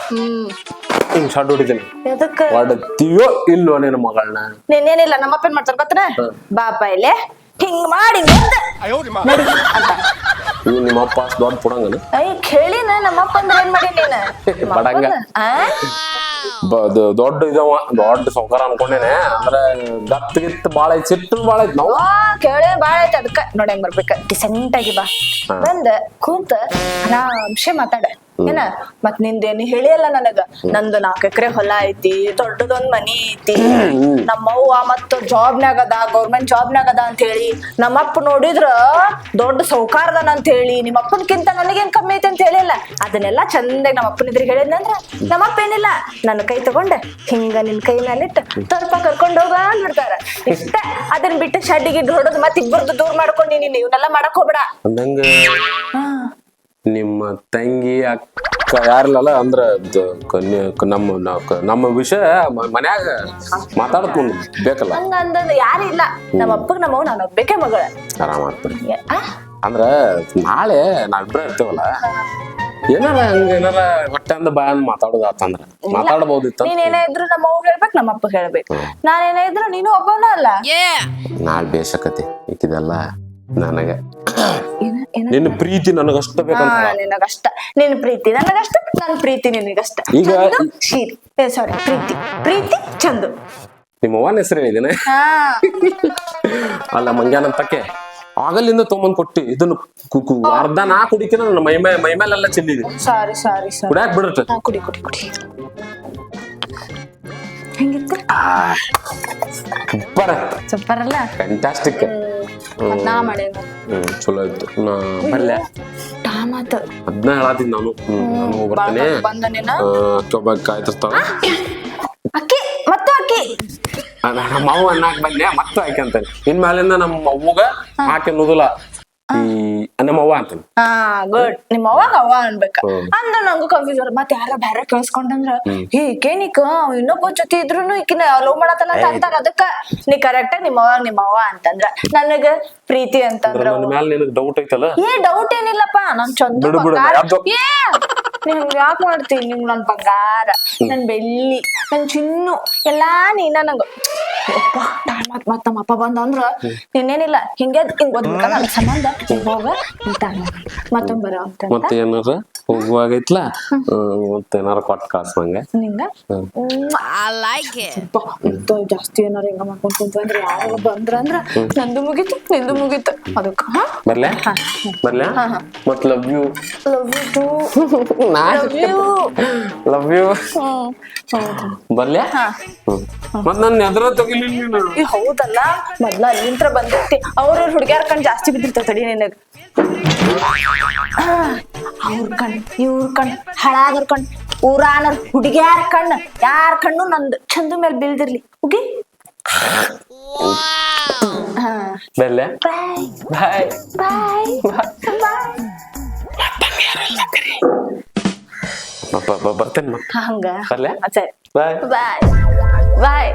ಹಿಂಗ್ ಶಾಟ್ ಹೊಡಿತೇನೆ. ಹೊಡತೀಯೋ ಇಲ್ವೋ ನಿನ್ನ ಮಗಳನ್ನ? ನೀನೇನಿಲ್ಲ ನಮ್ಮಪ್ಪ ಏನ್ ಮಾಡ್ತಾರ ಗೊತ್ತನ? ಬಾಪ ಇಲ್ಲೇ ಹಿಂಗ್ ಮಾಡಿ ಇವ್ ನಿಮ್ಮ ಅಪ್ಪ ದೊಡ್ಡ ಪುಡಂಗನ ಕೇಳಿನ. ನಮ್ಮಪ್ಪ ಅಂದ್ರೆ ಏನ್ ಮಾಡಿ ನೀನ್ ಬಡಂಗ ದೊಡ್ಡ ಇದವ ದೊಡ್ಡ ಸೌಕಾರ ಅನ್ಕೊಂಡೇನೆ. ಅಂದ್ರೆ ಗತ್ ಬಾಳ ಐತಿ ಸಿಟ್ಟು ಬಾಳ ಐತಿ. ನಾವು ಕೇಳಿ ಬಾಳ ಐತಿ. ಅದಕ್ಕ ನೋಡಿ ಹೆಂಗ್ ಬರ್ಬೇಕ ಡಿಸೆಂಟ್ ಆಗಿ ಬಾ ಬಂದ ಕುಂತ ಆರಾಮ್ಸೆ ಮಾತಾಡ ಏನ. ಮತ್ ನಿಂದೇನು ಹೇಳಿಯಲ್ಲ ನನಗ. ನಂದು 4 ಎಕರೆ ಹೊಲ ಐತಿ, ದೊಡ್ಡದೊಂದ್ ಮನಿ ಐತಿ, ನಮ್ಮವ್ವ ಮತ್ತ ಜಾಬ್ನಾಗ ಅದ, ಗೌರ್ಮೆಂಟ್ ಜಾಬ್ನಾಗ ಅದ ಅಂತ ಹೇಳಿ. ನಮ್ಮಪ್ಪ ನೋಡಿದ್ರ ದೊಡ್ಡ ಸೌಕಾರದನ ಅಂತ ಹೇಳಿ. ನಿಮ್ಮಪ್ಪನ್ಕಿಂತ ನನಗೇನ್ ಕಮ್ಮಿ ಐತಿ ಅಂತ ಹೇಳಿಲ್ಲ. ಅದನ್ನೆಲ್ಲಾ ಚಂದಾಗಿ ನಮ್ಮಪ್ಪನ ಇದ್ರಿಗೆ ಹೇಳಿದ್ನಂದ್ರ ನಮ್ಮಪ್ಪ ಏನಿಲ್ಲ ನನ್ನ ಕೈ ತಗೊಂಡ ಹಿಂಗ ನಿನ್ ಕೈ ಮೇಲಿಟ್ಟು ಸ್ವಲ್ಪ ಕರ್ಕೊಂಡ್ ಹೋಗ ಅಂದ್ಬಿಡ್ತಾರ. ಇಷ್ಟ. ಅದನ್ನ ಬಿಟ್ಟು ಶಡ್ಡಿಗೆ ಹೊಡೋದು ಮತ್ ಇಬ್ಬರದು ದೂರ ಮಾಡ್ಕೊಂಡು ನೀನ್ ಇವನ್ನೆಲ್ಲ ಮಾಡಕ್ ಹೋಗ್ಬೇಡ. ನಿಮ್ಮ ತಂಗಿ ಅಕ್ಕ ಯಾರಿಲ್ಲಲ್ಲ ಅಂದ್ರ ನಮ್ಮ ವಿಷಯ ಮನ್ಯಾಗ ಮಾತಾಡತ್ ಬೇಕಲ್ಲ. ಹಂಗ ಅಂದ ಯಾರು ಇಲ್ಲ. ನಮ್ಮ ಅಪ್ಪಗ್ ನಮ್ಮವ್ ನಾನು ಒಬ್ಬೇಕೆ ಮಗಳ. ಆರಾಮ ಆಗ್ತದೆ. ಅಂದ್ರ ನಾಳೆ ನಾವಿಬ್ರ ಇರ್ತೇವಲ್ಲ ಏನಾರ ಹಂಗ ಏನಾರ ಹೊಟ್ಟೆ ಅಂದ ಬಾಯ ಮಾತಾಡೋದು ಆತಂದ್ರ ಮಾತಾಡಬಹುದಿತ್ತ. ನೀನ್ ಏನೇ ಇದ್ರು ನಮ್ಮ ಅವ್ವ ಹೇಳ್ಬೇಕು, ನಮ್ಮ ಅಪ್ಪ ಹೇಳ್ಬೇಕು. ನಾನೇನೇ ಇದ್ರು ನೀನು ಒಬ್ಬನ ಅಲ್ಲ. ನಾಳೆ ಬೇಸಕತಿ ಈಕಿದೆಲ್ಲ ನನಗ. ನಿನ್ನ ಪ್ರೀತಿ ನನಗಷ್ಟ ಬೇಕಂತ. ನಿನಗಷ್ಟ ನಿನ್ ಪ್ರೀತಿ ನನಗಷ್ಟ, ನನ್ ಪ್ರೀತಿ ನಿನಗಷ್ಟ. ಈಗ ಸಾರಿ ಪ್ರೀತಿ ಪ್ರೀತಿ ಚಂದು. ನಿಮ್ಮ ಅವ್ವನ ಹೆಸರು ಹೇಳಿದೇನೆ. ಅಲ್ಲ ಮಂಗ್ಯಾನಂತಕ್ಕೆ ಆಗಲ್ಲಿಂದ ತೊಗೊಂಬಂದ್ ಕೊಟ್ಟಿ ಇದನ್ನ ಅರ್ಧ ನಾ ಕುಡಿಕಿನ ನನ್ನ ಮೈ ಮೇಲೆಲ್ಲ ಚೆಲ್ಲಿದೆ. ಸಾರಿ ಕುಡಿಯಾಕ್ ಬಿಡ್ರಟ. ಕುಡಿ ಹೆಂಗಿತ್ತು? ಸೂಪರ್ ಅಲ್ಲ? ಫ್ಯಾಂಟಾಸ್ಟಿಕ್. ನಾ ಮಾಡೇನ ಚಲೋ ಇತ್ತು. ನಾ ಬಲ್ಲೆ ಟಾಮಾತ ಅದನ್ನ ಹೇಳಾತಿದ್ ನಾನು. ನಾನು ಬರ್ತೇನೆ. ಬಂದನೇನ ಒಬ್ಬ ಕಾಯ್ತಿರ್ತಾವ. ಅಕ್ಕಿ ಮತ್ತು ಅಕ್ಕಿ ನಮ್ಮ ಅವ್ವ ಅನ್ನಾಕ್ ಬಂದೆ ಮತ್ತು ಆಕೆ ಅಂತಾನೆ. ಇನ್ಮೇಲಿಂದ ನಮ್ಮ ಅವ್ವಗ ಆಕೆ ಅನ್ನೋದಿಲ್ಲ, ಈ ನಮ್ಮ ಅವ್ವ ಅಂತಾನೆ. ಗುಡ್. ನಿಮ್ಮ ಅವಾಗ ಅವ್ವ ಅನ್ಬೇಕ ಅಂದ್ರ ನಂಗೂ ಕನ್ಫ್ಯೂಸ್ ಮತ್ ಯಾರ ಬ್ಯಾರ ಕೇಳಿಸ್ಕೊಂಡಂದ್ರ ಈಕೇನಿಕ ಇನ್ನೊಬ್ಬ ಜೊತೆ ಇದ್ರುನು ಈಕಿನ ಲವ್ ಮಾಡತ್ತಲ್ಲ ಅಂತ ಅಂತಾರ. ಅದಕ್ಕ ನೀ ಕರೆಕ್ಟ್ ನಿಮ್ಮ ಅವ್ವ ಅಂತಂದ್ರ ನನಗ ಪ್ರೀತಿ ಅಂತಂದ್ರ ನನ್ನ ಮ್ಯಾಲ ನಿನಗ್ ಡೌಟ್ ಐತಲ್ಲ? ಡೌಟ್ ಏನಿಲ್ಲಪ್ಪ. ನನ್ ಚಂದ ನೀವ್ ಯಾಕೆ ಮಾಡ್ತೀನಿ? ನಿಮ್ ನನ್ ಬಂಗಾರ, ನನ್ ಬೆಳ್ಳಿ, ನನ್ ಚಿನ್ನು ಎಲ್ಲಾ ನೀನ. ನಂಗ ಮತ್ ನಮ್ಮ ಅಪ್ಪ ಬಂದ ಅಂದ್ರ ಇನ್ನೇನಿಲ್ಲ ಹಿಂಗ ಓದ್ಬೇಕ ನನ್ ಸಂಬಂಧ ಹೋಗ ಮತ್ತೊಂದ್ ಬರ ಅಂತ. ಮತ್ತೆ ಏನಾರ ಹೋಗುವಾಗೈತ್ಲಾ ಮತ್ತೇನಾರ ಕೊಟ್ಟು ಕಳ್ಸಂಗ ನಿಂಗ I like it. ಜಾಸ್ತಿ ಏನಾರ ಹಿಂಗ ಮಾಡ್ಕೊಂಡ್ ಕುಂತ್ರಂದ್ರ ಯಾವಾಗ ಬಂದ್ರಂದ್ರ ನಂದು ಮುಗೀತು ನಿಂದು ಮುಗೀತು. ಅದಕ್ಕ ಬರ್ಲ್ಯಾ ಮತ್ ಲವ್ ಯು ಲವ್ ಯು ಬರ್ಲ್ಯಾ. ಮತ್ ನನ್ ಎದ್ರ ತಗಿಲಿಲ್ಲ. ಹೌದಲ್ಲ, ಮೊದ್ಲ ಅಲ್ಲಿಂತ್ರ ಬಂದಿರ್ತಿ. ಅವ್ರ ಹುಡುಗ್ಯಾರ ಕಣ್ ಜಾಸ್ತಿ ಬಿದ್ದಿರ್ತಾವ ತಡಿ ನಿನಗ. ಅವ್ರ ಕಣ್ ಇವ್ರ ಕಣ್ ಹಳಾಗರ್ ಕಣ್ ಊರಾನರ್ ಹುಡುಗ್ಯಾರ ಕಣ್ ಯಾರ ಕಣ್ಣು ನಂದು ಚಂದ ಮೇಲೆ ಬೀಳ್ದಿರ್ಲಿ. ಹೋಗಿ ಬರ್ಲ್ಯಾ. ಬಾಯ್ ಬಾಯ್ ಬರ್ತೇನೆ ಮತ್ತ. ಹಂಗ ಬರ್ಲ್ಯಾ. ಸರಿ ಬಾಯ್ ಬಾಯ್ ಬಾಯ್.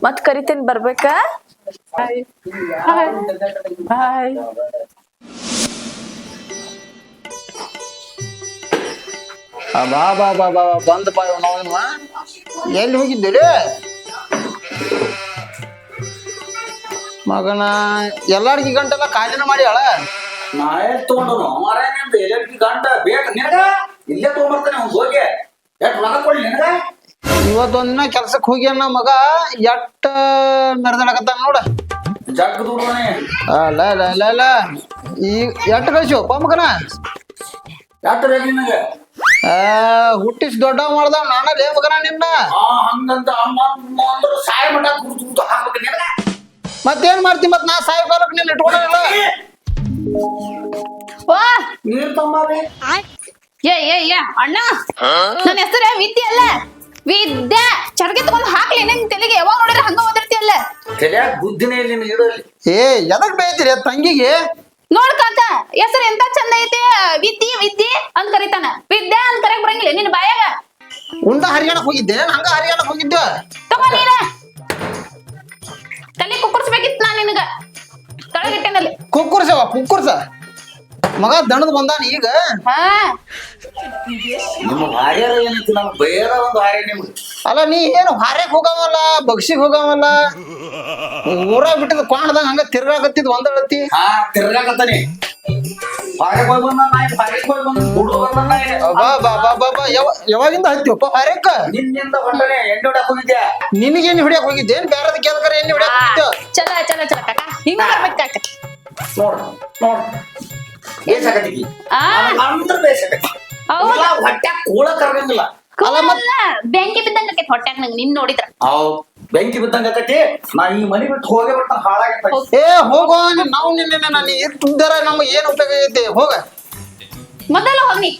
ಮತ್ ಕರಿತೇನೆ ಬರ್ಬೇಕಾ? ಬಾಯ್ ಬಾಯ್. ಬಾ ಬಾ ಬಾ ಬಾ ಬಂದಪ್ಪ ನಾವು ಎಲ್ಲಿ ಹೋಗಿದ್ದೀರಿ ಮಗನ? ಎಲ್ಲಾರ್ಗಿ ಗಂಟೆಲ್ಲ ಕಾಲಿನ ಮಾಡಿ ಅಳ ನಾ ತಗೊಂಡು ಎಲ್ಲರಿಗೂ ಗಂಟ ಬೇಕು ನಿನಗ ಇಲ್ಲೇ ತಗೊಂಡ್ಬರ್ತಾನೆ ಅವ್ನು ಹೋಗಿ ಎಷ್ಟು ರೊಕ್ಕ ಕೊಡ್ಲಿ ನಿನಗ? ಇವತ್ತೊಂದಿನ ಕೆಲ್ಸಕ್ಕೆ ಹೋಗ್ಯಾನ ಮಗ. ಎಟ್ಟ ಮೆರೆದಾಡಕತ್ತಾನ ನೋಡ. ಜಗ್ ದೂರನೇ ಅಲ್ಲ ಅಲ್ಲ ಅಲ್ಲ ಅಲ್ಲ ಈಗ ಎಟ್ಟ ಕಳ್ಸಿವಪ್ಪ ಮಗನ? ಎಷ್ಟು ಬೇಕು ನಿನಗ? ಹುಟ್ಟಿಸ್ ದೊಡ್ಡ ಮಾಡ್ದ ನಾನಲ್ಲೇ ಮಗನ ನಿನ್ನ. ಹಂಗಂತ ಅಂದ್ರೆ ಸಾಯ ಮಟ್ಟ ಕೂತು ಹಾಕ್ಬೇಕು ನಿನಗ. ಮತ್ತೇನ್ ಮಾಡ್ತಿ? ಮತ್ ನಾ ಸಾಯಿ ಕಾಲಕ್ಕೆ ನಿನ್ನ ಇಟ್ಕೊಂಡಿಲ್ಲ. ನೀರ್ ತಂಬಾರಿ. ಅಣ್ಣ ನನ್ನ ಹೆಸರು ವಿದ್ಯೆ ಅಲ್ಲ, ವಿದ್ಯಾ. ಚರಗಿ ತಗೊಂಡ್ ಹಾಕ್ಲಿ ನಿನ್ ತೆಲಿಗೆ. ಯಾವಾಗ ನೋಡಿದ್ರೆ ಹಂಗ ಓದಿರ್ತಿಯಲ್ಲ. ತಲ್ಯಾಗ ಬುದ್ಧಿನೇ ಇಲ್ಲ ನಿನ್ನ ಇಡಲಿ. ಎದಕ್ ಬೇಯ್ತೀರಿ ತಂಗಿಗೆ? ನೋಡ್ ಕಾಕ, ಹೆಸರು ಎಂತ ಚಂದ ಐತಿ. ವಿದ್ಯೆ ಅಂತ ಕರಿತಾನ. ವಿದ್ಯಾ ಅಂತ ಕರೆಯಕ್ ಬರಂಗಿಲ್ಲ ನಿನ್ ಬಾಯಾಗ. ಉಂಡ ಹರಿಯಾಣಕ್ ಹೋಗಿದ್ದೆ, ಹಂಗ ಹರಿಯಾಣಕ್ ಹೋಗಿದ್ದೆ. ತಗೋ ನೀನ ತಲೆ ಕುಕ್ಕರ್ಸ್ಬೇಕಿತ್ತು ನಾ ನಿನಗ. ತಳಗಿಟ್ಟೆನಲ್ಲಿ ಕುಕ್ಕುರ್ಸ ಮಗ ದಣದ್ ಬಂದಾನ ಈಗ. ನಿಮ್ಮ ಹಾರ್ಯಾರ ಏನೈತಿ? ನಮ್ಮ ಬೇರೆ ಒಂದು ಹಾರ್ಯ ನಿಮ್ಗೆ. ಅಲ್ಲ ನೀ ಏನು ಹಾರ್ಯಕ್ ಹೋಗವಲ್ಲ, ಬಗ್ಸಿಗ್ ಹೋಗವಲ್ಲ, ಊರಾಗ ಬಿಟ್ಟಿದ್ ಕ್ವಾಣದಾಗ ಹಂಗ ತಿರ್ಗಾಕತ್ತಿದ್ ಒಂದಳತಿ. ತಿರ್ಗಾಕತ್ತಾನೆ. ಹಾರ್ಯಕ್ ಹೋಗಿ ಬಂದ ಹಾರ್ಯಕ್ ಹೋಗಿ ಬಂದ ಹುಡುಗ ಬಂದ. ಯಾವಾಗಿಂದ ಹತ್ತಿವಪ್ಪ ಹಾರ್ಯಕ್ಕ? ನಿನ್ನಿಂದ ಹೊಂಟನೆ ಎಣ್ಣೆ ಹೊಡ್ಯಾಕ್ ಹೋಗಿದ್ಯಾ? ನಿನಗೇನು ಹಿಡಿಯಕ್ ಹೋಗಿದ್ದೆ? ಬೇರೆದ ಕೇಳ್ಕರ ಎಣ್ಣೆ ಹಿಡಿಯಕ್ ಹೋಗಿದ್ದೆ? ಚಲ ಕಾಕ, ಹಿಂಗ ಬರ್ಬೇಕು ಕಾಕ. ನೋಡ್ ಬೇಸಾಕತ್ತಿ ಅಂದ್ರ ಬೇಸಾಕತ್ತಿ. ಹೊಟ್ಯಾಗ ಕೂಳ ಕರ್ಗಂಗಿಲ್ಲ. ಬೆಂಕಿ ಬಿದ್ದಂಗ ಹೊಟ್ಯಾಗ ನಂಗೆ ನಿನ್ ನೋಡಿದ್ರ ಬೆಂಕಿ ಬಿದ್ದಂಗ ಆಕತಿ. ನಾ ಈ ಮನಿ ಬಿಟ್ಟು ಹೋಗೇ ಬಿಡ್ತಾನ ಹಾಳಾಗತ್ತ. ಹೋಗೋ ನಾವು ನಿನ್ನ ಇದ್ದಾರ ನಮ್ಗೆ ಏನ್ ಉಪಯೋಗ ಐತಿ? ಹೋಗ ಮೊದಲ ಹೋಗ್ನಿ.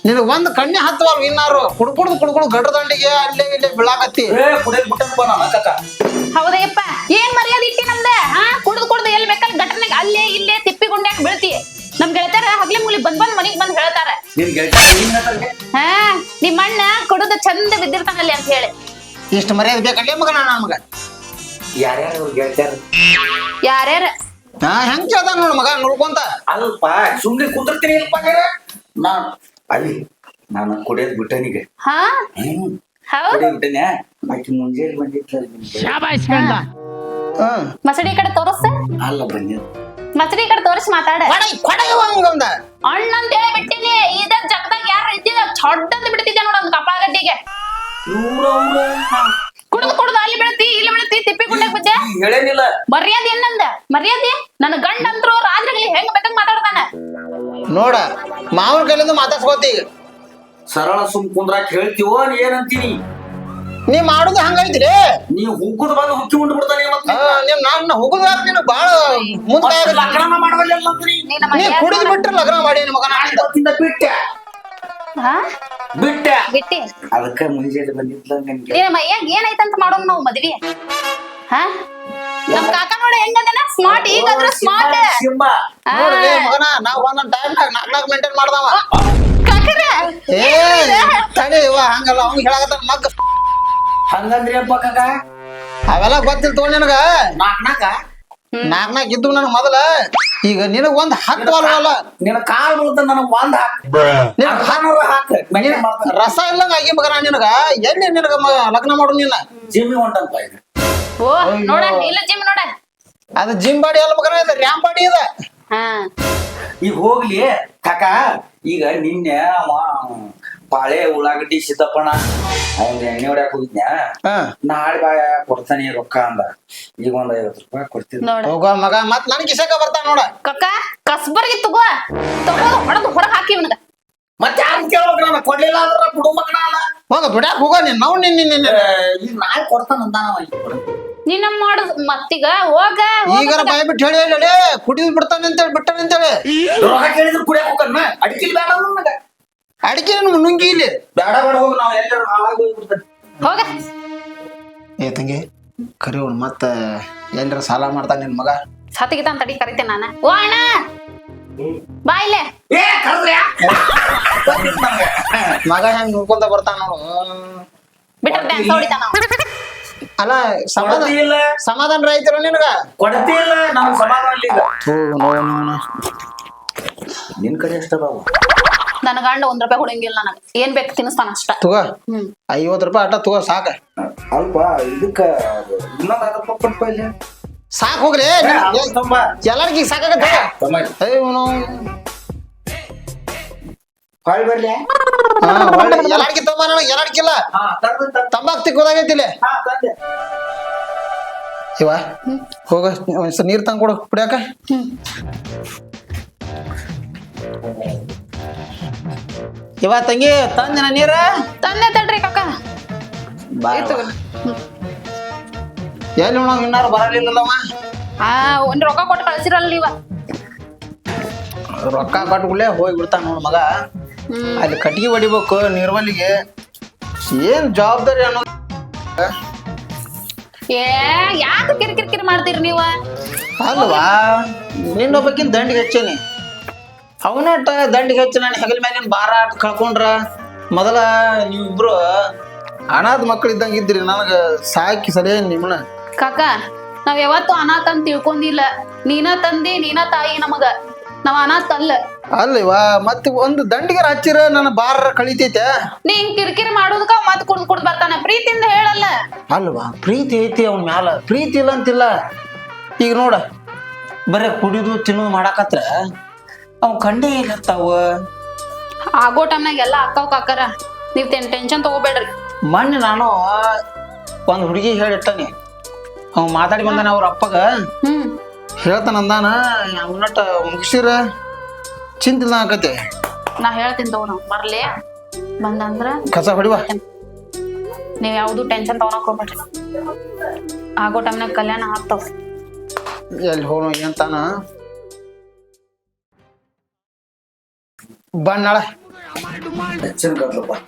ನಿನಗ್ ಒಂದ್ ಕಣ್ಣೆ ಹತ್ತವಲ್ವ ಇನ್ನಾರು? ಕುಡ್ಕುಡ್ದು ಗಡ್ರ ದಂಡಿಗೆ ಅಲ್ಲೇ ಇಲ್ಲೇ ಬೀಳಾಕತ್ತಿ. ಕುಡಿಯಕ್ ಬಿಟ್ಟಪ್ಪ ನಾನು ಅಕ್ಕ. ಹೌದಯ್ಯಪ್ಪ, ಏನ್ ಮರ್ಯಾದೆ ಇಟ್ಟಿ ನಮ್ದ? ಕುಡ್ದು ಎಲ್ಲಿ ಬೇಕಲ್ಲಿ ಗಟ್ರನಾಗ ಅಲ್ಲೇ ಇಲ್ಲೇ ತಿಪ್ಪಿ ಗುಂಡ್ಯಾಗ ಬೀಳ್ತಿ. ನಮ್ ಗೆಳತಾರ ಹಗ್ಲಿ ಮುಗ್ಲಿ ಬಂದ್ ಮನಿಗ್ ಬಂದ್ ಹೇಳ್ತಾರ, ನಿಮ್ ಅಣ್ಣ ಕುಡುದು ಚಂದ ಬಿದ್ದಿರ್ತಾನಲ್ಲಿ ಅಂತ ಹೇಳಿ. ಇಷ್ಟ ಮರ್ಯಾದೆ ಬೇಕಲ್ಲೇ ಮಗ ನಮಗ? ಯಾರ್ಯಾರು ಗೆಳತಾರ? ಯಾರ್ಯಾರ ಹೆಂಗ್ ಕೇಳ್ತಾನ ನೋಡ್ ಮಗ ನೋಡ್ಕೊಂತ. ಅಲ್ಪ ಸುಮ್ನೆ ಕುಂದಿರ್ತೀನಿ ಇಲ್ಪ ನಾನ್ ಅಲ್ಲಿ ನಾನು ಕುಡಿಯೋದ್ ಬಿಟ್ಟನೀಗ. ಕುಡಿಯೋದ್ ಬಿಟ್ಟನೆ. ಆಕಿ ಮುಂಜಾನೆ ಬಂದಿತ್ತ ಮಸಡಿ ಕಡೆ ತೋರಿಸ. ಅಲ್ಲ ಬನ್ನಿ ಮಸಡಿ ಕಡೆ ತೋರಿಸಿ ಮಾತಾಡ. ಅಣ್ಣ ಅಂತ ಹೇಳಿ ಬಿಟ್ಟಿನಿ. ಇದ ಜಗದಾಗ ಯಾರು ಇದ್ದಿದ ಚೊಡ್ಡ ಅಂತ ಬಿಡ್ತಿದ್ದೆ ನೋಡ ಒಂದು ಕಪಾಳ ಗಡ್ಡಿಗೆ. ಕುಡ್ದು ಅಲ್ಲಿ ಬೀಳ್ತಿ ಇಲ್ಲಿ ಬೀಳ್ತಿ ತಿಪ್ಪಿ ಗುಂಡಕ್ ಬಿದ್ದೆ ಹೇಳೇನಿಲ್ಲ ಮರ್ಯಾದೆ ಏನಂದ ಮರ್ಯಾದೆ ನನ್ನ ಗಂಡ ಅಂತರೂ ರಾತ್ರಿ ಹೆಂಗ್ ಬೇಕಂಗ್ ಮಾತಾಡ್ತಾನ ನೋಡ ಮಾವನ ಕೈಲಿಂದ ಮಾತಾಡ್ಸ್ಕೊತಿ ಈಗ ಸರಳ ಸುಮ್ ಕುಂದ್ರಾಕ್ ಹೇಳ್ತೀವೋ ನೀ ಏನಂತೀನಿ ನೀ ಮಾಡುದು ಹಂಗೈತ್ರಿ ನೀ ಹುಗ್ಗುದ್ ಬಂದು ಹುಕ್ಕಿ ಉಂಡು ಬಿಡ್ತಾನೆ ಮತ್ತೆ ನೀನ್ ನಾನು ಹೋಗುದಾಗ ನೀನು ಬಾಳ ಮುಂದೆ ಲಗ್ನ ಮಾಡವಲ್ಲ ಅಂತೀನಿ ನೀ ನಮ್ಮ ನೀ ಕುಡಿದು ಬಿಟ್ರೆ ಲಗ್ನ ಮಾಡಿ ಮಗನ ಇವತ್ತಿಂದ ಬಿಟ್ಟೆ ಹಾ ಬಿಟ್ಟೆ ಬಿಟ್ಟಿ ಅದಕ್ಕ ಮುಂಜಾನೆ ಬಂದಿದ್ಲ ನಿನ್ಗೆ ನೀ ನಮ್ಮ ಅಯ್ಯಂಗ್ ಏನೈತಂತ ಮಾಡೋಣ ನಾವು ಮದ್ವಿ ಹಾ ನಮ್ ಕಾಕ ನೋಡ ಹೆಂಗಂದನ ಸ್ಮಾರ್ಟ್ ಈಗಾದ್ರೂ ಸ್ಮಾರ್ಟ್ ಸಿಂಹ ನೋಡ್ರಿ ಮಗನ ನಾವ್ ಒಂದೊಂದ್ ಟೈಮ್ ನಾಕ್ ಮೇಂಟೈನ್ ಮಾಡ್ದವ ಕಾಕರ ಏ ತಡಿ ಇವ ಹಂಗಲ್ಲ ಅವ್ನ್ ಹೇಳಾಕತ್ತಾನ ಮಗ್ಗ ಹಂಗಂದ್ರಿ ಅಪ್ಪ ಕಾಕ ಅವೆಲ್ಲ ಗೊತ್ತಿಲ್ಲ ತಗೊಂಡ್ ನಿನಗ ನಾಕ್ ನಾಕ್ ಇದ್ದು ನನಗ್ ಮೊದಲ ಈಗ ನಿನಗ್ ಒಂದ್ ಹತ್ತವಲ್ವಲ್ಲ ನಿನ್ನ ಕಾಲ್ ಬೀಳ್ತ ನನಗ್ ಒಂದ್ ಹಾಕ್ ನಿನಗ್ ಹಾನೂರ ಹಾಕ್ maintain ಮಾಡ್ತಾನೆ. ರಸ ಇಲ್ಲಂಗ ಆಗಿ ಮಗನ ನಿನಗ ಎಲ್ಲಿ ನಿನಗ ಲಗ್ನ ಮಾಡು ನಿನ್ನ ಜಿಮ್ಮಿ ಹೊಂಟಂತ ಈಗ ಓ ನೋಡ ಇಲ್ಲ ಜಿಮ್ ನೋಡ ಅದು ಜಿಮ್ ಬಾಡಿ ಅಲ್ಲ ಮಗನ ಇದು ರ್ಯಾಂಪ್ ಬಾಡಿ ಇದೆ ಹಾ ಈಗ ಹೋಗ್ಲಿ ಕಾಕ ಈಗ ನಿನ್ನೆ ಅವ ಪಾಳೆ ಉಳ್ಳಾಗಡ್ಡಿ ಸಿದ್ದಪ್ಪಣ್ಣ ಅವ್ನ ಎಣ್ಣೆ ಹೊಡ್ಯಾಕ ಹೋಗಿದ್ನ್ಯಾ ನಾಳೆ ಬಾ ಕೊಡ್ತಾನೆ ರೊಕ್ಕ ಅಂದ ಈಗ ಒಂದ್ 50 ರೂಪಾಯಿ ಕೊಡ್ತೀನಿ ನೋಡ ಹೋಗೋ ಮಗ ಮತ್ ನನ್ ಕಿಸಕ ಬರ್ತಾನ ನೋಡ ಕಕ್ಕ ಕಸ್ಬರ್ಗಿ ತಗೋ ಹೊಡೆದು ಹೊರಗ್ ಹಾಕಿ ಇವನ್ಗ ಮತ್ತೆ ಯಾರು ಕೇಳ್ಬೇಕ ನಾನು ಕೊಡ್ಲಿಲ್ಲ ಅಂದ್ರ ಬಿಡು ಮಗನ ಅಲ್ಲ ಹೋಗ ಬಿಡಾಕ್ ಹೋಗೋ ನೀನ್ ನಾವು ನಿನ್ನ ಈಗ ನಾಳೆ ಕೊಡ್ತಾನ ಅಂದಾನವ ನೀನ ಮಾಡು ಮತ್ತೀಗ ಹೋಗ ಈಗಾರ ಬಾಯ್ ಬಿಟ್ಟು ಹೇಳಿ ಹೇಳಿ ಕುಡಿದ್ ಬಿಡ್ತಾನೆ ಅಂತೇಳಿ ಬಿಟ್ಟಾನೆ ಅಂತೇಳಿ ರೊಕ್ಕ ಕೇಳಿದ್ರು ಕುಡಿಯಾಕ ಹೋಗನ್ನ ಅಡಿಕಿಲ್ ಬೇಡ ನನಗ ಅಡಿಕೆ ನುಂಗಿ ಇಲ್ಲಿ ಬೇಡ ಬೇಡ ಹೋಗಿ ನಾವ್ ಎಲ್ಲರೂ ಹಾಳಾಗಿ ಹೋಗ್ಬಿಡ್ತೇನೆ ಹೋಗ ಏ ತಂಗಿ ಕರಿ ಮತ್ತ ಎಲ್ಲರ ಸಾಲ ಮಾಡ್ತಾನ ನಿನ್ ಮಗ ಸತಿಗಿತ ಅಂತ ತಡಿ ಕರಿತೇನೆ ನಾನು ಓ ಅಣ್ಣ ಬಾ ಇಲ್ಲೇ ಏ ಕರ್ದ್ರ್ಯಾ ಮಗ ಹೆಂಗ್ ನೋಡ್ಕೊಂತ ಬರ್ತಾನ ನೋಡು ಬಿಟ್ರೆ ಡ್ಯಾನ್ಸ್ ಹೊಡಿತಾನ ಅಲ್ಲ ಕೊಡತಿ ಇಲ್ಲ ಸಮಾಧಾನ ರೈತರ ನಿನಗ ಕೊಡತಿ ಇಲ್ಲ ನಮ್ಗೆ ಸಮಾಧಾನ ಇಲ್ಲ ಈಗ ಥೂ, ನೋ. ನಿನ್ ಕಡೆ ಎಷ್ಟದಾವ ನನ್ನ ಗಂಡ 1 ರೂಪಾಯಿ ಕೊಡಂಗಿಲ್ಲ ನನಗೆ ಏನ್ ಬೇಕು ತಿನ್ನಿಸ್ತಾನ ಅಷ್ಟ ತಗೋ 50 ರೂಪಾಯಿ ಅಟ್ಟ ತಗೋ ಸಾಕ ಅಲ್ಪ ಇದಕ್ಕ ಇನ್ನೊಂದ್ 10 ರೂಪಾಯಿ ಕೊಟ್ಪ ಇಲ್ಲಿ ಸಾಕ್ ಹೋಗ್ರಿ ಎಲ್ಲರಿಗ ಸಾಕಾಗತ್ತೆ ಹೊಳ್ ಬರ್ಲಿ ಎಲ್ಲಾರ್ಗಿ ತಮ್ಮ ಎಲ್ಲಾರ್ಗಿಲ್ಲ ತಂಬಾಕ್ ತಿಕ್ಕೋದಾಗೈತಿ ಇಲ್ಲಿ ಇವ ಹೋಗ ಒಂದ್ಸಲ ನೀರ್ ತಂದ್ ಕೊಡು ಕುಡಿಯಾಕ ಇವ ತಂಗಿ ತಂದಿನ ನೀರ ತಂದೆ ತಡ್ರಿ ಕಕ್ಕ ಎಲ್ಲಿ ನೋಡ ಇನ್ನಾರು ಬರಲಿಲ್ಲವ ಒಂದ್ ರೊಕ್ಕ ಕೊಟ್ಟು ಕಳ್ಸಿರಲ್ಲ ನೀವ ರೊಕ್ಕ ಕಟ್ಕೊಳ್ಳೆ ಹೋಗಿ ಬಿಡ್ತಾನ ನೋಡ್ ಮಗ ಅಲ್ಲಿ ಕಟ್ಟಿಗೆ ಹೊಡಿಬೇಕು ನಿರ್ಮಲಿಗೆ ಏನ್ ಜವಾಬ್ದಾರಿ ಅನ್ನೋದು ಏ ಯಾಕೆ ಕಿರಿಕಿರಿ ಮಾಡ್ತೀರಿ ನೀವ ಅಲ್ವಾ ನಿನ್ನೊಬ್ಬಕ್ಕಿಂತ ದಂಡಿಗೆ ಹಚ್ಚೇನಿ ಅವನಟ ದಂಡಿಗೆ ಹಚ್ಚಿ ನಾನು ಹೆಗಲ ಮೇಲಿನ ಭಾರ ಕಳ್ಕೊಂಡ್ರ ಮೊದಲ ನೀವಿಬ್ರು ಅನಾಥ ಮಕ್ಳು ಇದ್ದಂಗ ಇದ್ರಿ ನನಗ ಸಾಕಿ ಸಲೇ ನಿಮ್ಮನ್ನ ಕಾಕ ನಾವ್ ಯಾವತ್ತು ಅನಾಥ ಅಂತ ತಿಳ್ಕೊಂಡಿಲ್ಲ ನೀನ ತಂದಿ ನೀನ ತಾಯಿ ನಮಗ ನಾವ್ ಅನಾಥ ಅಲ್ಲ ಅಲ್ವಾ ಮತ್ತೆ ಒಂದು ದಂಡಿಗೆ ಹಚ್ಚಿರ ನನ್ನ ಭಾರ ಕಳಿತೈತೆ ನೀ ಹಿಂಗ್ ಕಿರಿಕಿರಿ ಮಾಡೋದಕ್ಕ ಮತ್ ಕುಡ್ದ್ ಬರ್ತಾನ ಪ್ರೀತಿಯಿಂದ ಹೇಳಲ್ಲ ಅಲ್ವಾ ಪ್ರೀತಿ ಐತಿ ಅವನ ಮ್ಯಾಲ ಪ್ರೀತಿ ಇಲ್ಲ ಅಂತಿಲ್ಲ ಈಗ ನೋಡ ಬರೇ ಕುಡಿದು ತಿನ್ನೋದು ಮಾಡಾಕತ್ರ ಅವ್ ಕಂಡೇ ಇಲ್ಲತ್ತಾವ ಆಗೋ ಟೈಮ್ನಾಗ ಎಲ್ಲ ಅಕ್ಕಾವ್ ಕಾಕರ ನೀವ್ ಟೆನ್ಷನ್ ತಗೋಬೇಡ್ರಿ ಮೊನ್ನೆ ನಾನು ಒಂದ್ ಹುಡುಗಿ ಹೇಳಿಟ್ಟಾನೆ ಅವ್ ಮಾತಾಡಿ ಬಂದಾನ ಅವ್ರ ಅಪ್ಪಗ ಹೇಳ್ತಾನ ಅಂದಾನ ಅವನಟ ಮುಗಿಸಿರ ಚಿಂತಿಲ್ಲ ಆಕತೆ ನಾ ಹೇಳ್ತೀನಿ ತಗೋ ನಾವ್ ಬರ್ಲಿ ಬಂದಂದ್ರ ಕಸ ಹೊಡಿವ ನೀವ್ ಯಾವ್ದು ಟೆನ್ಷನ್ ತಗೊಳಕ್ ಹೋಗ್ಬೇಡ್ರಿ ಆಗೋ ಟೈಮ್ನಾಗ ಕಲ್ಯಾಣ ಆಗ್ತಾವ ಎಲ್ಲಿ ಹೋಗೋಣ ಅಂತಾನ ಬಣ್ಣಾಳ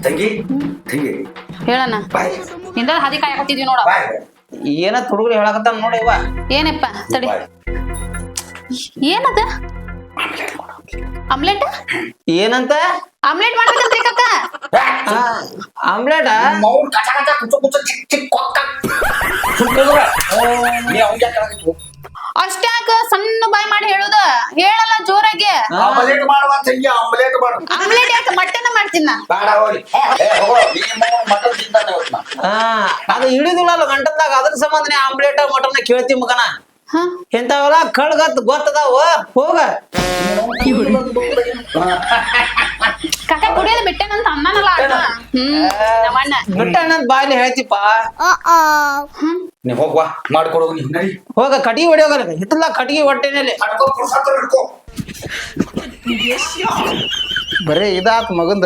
ತಂಗಿ ತಂಗಿ ಹೇಳಣ್ಣ ಬಾಯ್ ನಿಂದ ಹಾದಿ ಕಾಯಕತ್ತಿದ್ವಿ ನೋಡ ಬಾಯ್ ಏನ ಹುಡುಗರು ಹೇಳಕತ್ತಾನ ನೋಡಿ ಇವ ಏನಪ್ಪ ತಡಿ ಏನದ ಆಮ್ಲೆಟ್ ಏನಂತ ಆಮ್ಲೆಟ್ ಮಾಡ್ಬೇಕಂತ್ರಿ ಕಕ್ಕ ಆಮ್ಲೆಟ್ ಮೌನ್ ಕಚ ಕಚ ಕುಚ ಕುಚ ಚಿಕ್ ಚಿಕ್ ಕೊಕ್ಕ ಸುಮ್ಮನೆ ನೀ ಅವ್ನ್ಗೆ ಕೇಳಾಕತ್ತಿ ಅಷ್ಟ್ಯಾಕ ಸಣ್ಣ ಬಾಯ್ ಮಾಡಿ ಹೇಳುದ ಹೇಳಲ್ಲ ಜೋರಾಗಿ ಆಮ್ಲೆಟ್ ಮಾಡುವ ತಂಗಿ ಆಮ್ಲೆಟ್ ಮಾಡು ಆಮ್ಲೆಟ್ ಯಾಕೆ ಮೊಟ್ಟೆನ ಮಾಡ್ತೀನಿ ನಾ ಬೇಡ ಹೋಗಿ ಹೋಗೋ ನೀ ಮಟನ್ ತಿಂತಾನೆ ಇವತ್ತು ನಾ ಅದು ಹಿಡಿದಿಲ್ಲ ಗಂಟಲ್ದಾಗ ಅದ್ರ ಸಂಬಂಧನೇ ಆಮ್ಲೆಟ್ ಮಟನ್ ಕೇಳ್ತಿ ಮಗನ ಹ ಇಂಥವೆಲ್ಲ ಕಳ್ಗತ್ ಗೊತ್ತದಾವ ಹೋಗ ಕಾಕ ಕುಡಿಯೋದು ಬಿಟ್ಟೆನಂತ ಅನ್ನನಲ್ಲ ಅಣ್ಣ ನಮ್ಮಣ್ಣ ಬಿಟ್ಟ ಅಣ್ಣನ್ ಬಾಯ್ಲಿ ಹೇಳ್ತಿಪ್ಪ ನೀ ಹೋಗ್ವಾ ಮಾಡ್ಕೊಡು ನೀ ನಡಿ ಹೋಗ ಕಟಿಗೆ ಹೊಡಿಯೋಗ ಹಿತ್ತಲ ಕಟಿಗೆ ಹೊಟ್ಟೆನಲ್ಲಿ ಬರೇ ಇದಾತ್ ಮಗಂದ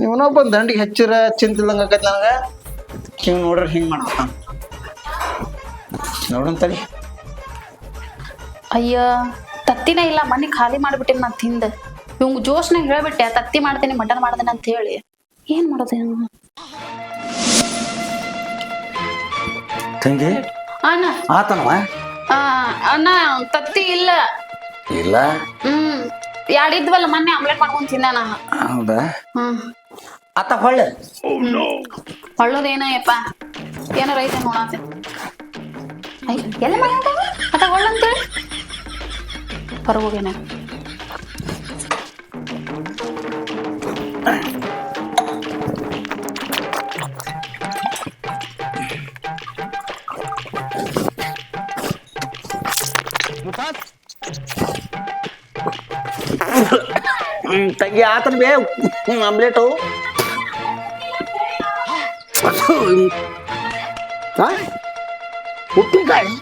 ಇವನೊಬ್ಬ ದಂಡಿಗೆ ಹೆಚ್ಚಿರ ಚಿಂತಿಲ್ದಂಗ ಆಕೈತಿ ನನಗ ಹಿಂಗ್ ನೋಡ್ರಿ ಹಿಂಗ್ ಮಾಡ್ತಾನ ನೋಡಂತಡಿ ಅಯ್ಯ ತತ್ತಿನ ಇಲ್ಲ ಮನೆ ಖಾಲಿ ಮಾಡ್ಬಿಟ್ಟೆ ನಾ ತಿಂದ ಇವಂಗ ಜೋಶ್ನಾಗ ಹೇಳ್ಬಿಟ್ಟೆ ತತ್ತಿ ಮಾಡ್ತೀನಿ ಮಟನ್ ಮಾಡ್ತೇನೆ ಅಂತ ಹೇಳಿ ಏನ್ ಮಾಡೋದು ತಂಗಿ ಅಣ್ಣ ಆತನವ ಅಣ್ಣ ತತ್ತಿ ಇಲ್ಲ ಇಲ್ಲ ಯಾಡಿದ್ವಲ್ಲ ಮೊನ್ನೆ ಆಮ್ಲೆಟ್ ಮಾಡ್ಕೊಂಡ್ ತಿಂದ ನಾನು ಹೌದಾ ಹ್ಮ್ ಆತ ಹೊಳ್ಳೆ ಹೊಳ್ಳೋದೇನಯ್ಯಪ್ಪ ಏನಾರ ಐತೆ ನೋಡಾತೆ ಎಲ್ಲ ಮಾಡ್ಯಾವ ಅದ ಹೊಳ್ಳಂತೇಳಿ ಹೊರಗೋಗೇನ ತಂಗಿ ಆತನ ಬೇ ಆಮ್ಲೆಟು ಉಪ್ಪಿನಕಾಯಿ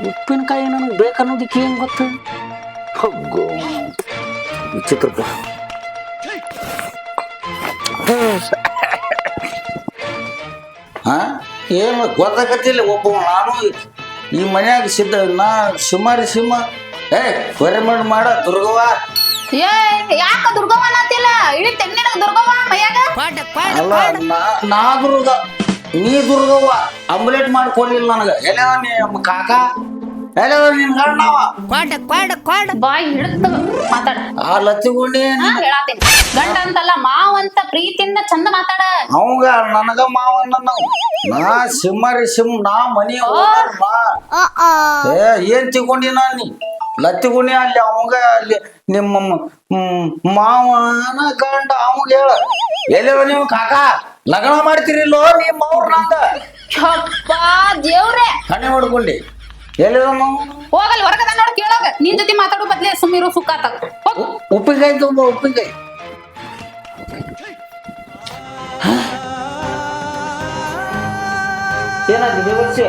ಉಪ್ಪಿನಕಾಯಿ ನನಗೆ ಬೇಕನ್ನೋದಕ್ಕೆ ಏನ್ ಗೊತ್ತು ಹೋಗು ವಿಚಿತ್ರಪ್ಪ ಹಾ ಏನು ಗೊತ್ತಾಗತ್ತಿಲ್ಲ ಒಬ್ಬ ನಾನು ಈ ಮನ್ಯಾಗ ನಾ ಸಿಂಹ ಹೊರೆ ಮಾಡ ದುರ್ಗವ್ವ ಏ ಯಾಕ ದುರ್ಗವ್ವ ಅಂತಿಲ್ಲ ಇಳಿ ತೆಗ್ನಿನ ದುರ್ಗವ್ವ ಮೈಯಾಗ ಅಲ್ಲ ನಾ ದುರ್ಗ ನೀ ದುರ್ಗವ್ವ ಆಮ್ಲೆಟ್ ಮಾಡ್ಕೊಡ್ಲಿಲ್ಲ ನನಗ ಎಲ್ಲವ ನಮ್ಮ ಕಾಕ ಎಲ್ಲವ ನಿನ್ ಗಂಡವ ಬಾಯಿ ಹಿಡಿದ ಮಾತಾಡ ಆ ಲತ್ತಿಗುಂಡಿ ಹೇಳಾತೀನಿ ಗಂಡ ಅಂತಲ್ಲ ಮಾವ ಅಂತ ಪ್ರೀತಿಯಿಂದ ಚಂದ ಮಾತಾಡ ಅವಂಗ ನನಗ ಮಾವನ್ನ ನಾ ಸಿಂಹ ನಾ ಮನಿ ಏನ್ ತಿಳ್ಕೊಂಡಿ ನಾ ನೀ ಲತ್ತಿಗುಣಿ ಅಲ್ಲಿ ಅವಂಗ ಅಲ್ಲಿ ನಿಮ್ಮ ಮಾವನ ಗಂಡ ಅವಂಗ ಹೇಳ ಎಲ್ಲವ ನೀವು ಕಾಕ ಲಗ್ನ ಮಾಡ್ತೀರಿಲ್ಲೋ ನಿಮ್ಮ ಅವ್ರನ್ನಂದ ದೇವ್ರೆ ಹಣೆ ಹೊಡ್ಕೊಂಡಿ ಎಲ್ಲವ ನಾವು ಹೋಗಲ್ ಹೊರಗದ ನೋಡ್ ಕೇಳೋಗ ನಿನ್ ಜೊತೆ ಮಾತಾಡೋ ಬದ್ಲೆ ಸುಮ್ಮಿರೋ ಸುಕ್ಕ ಆತ ಉಪ್ಪಿನಕಾಯಿ ತುಂಬ ಉಪ್ಪಿನಕಾಯಿ ಏನಾಗ್ತದೆ ವರ್ಷ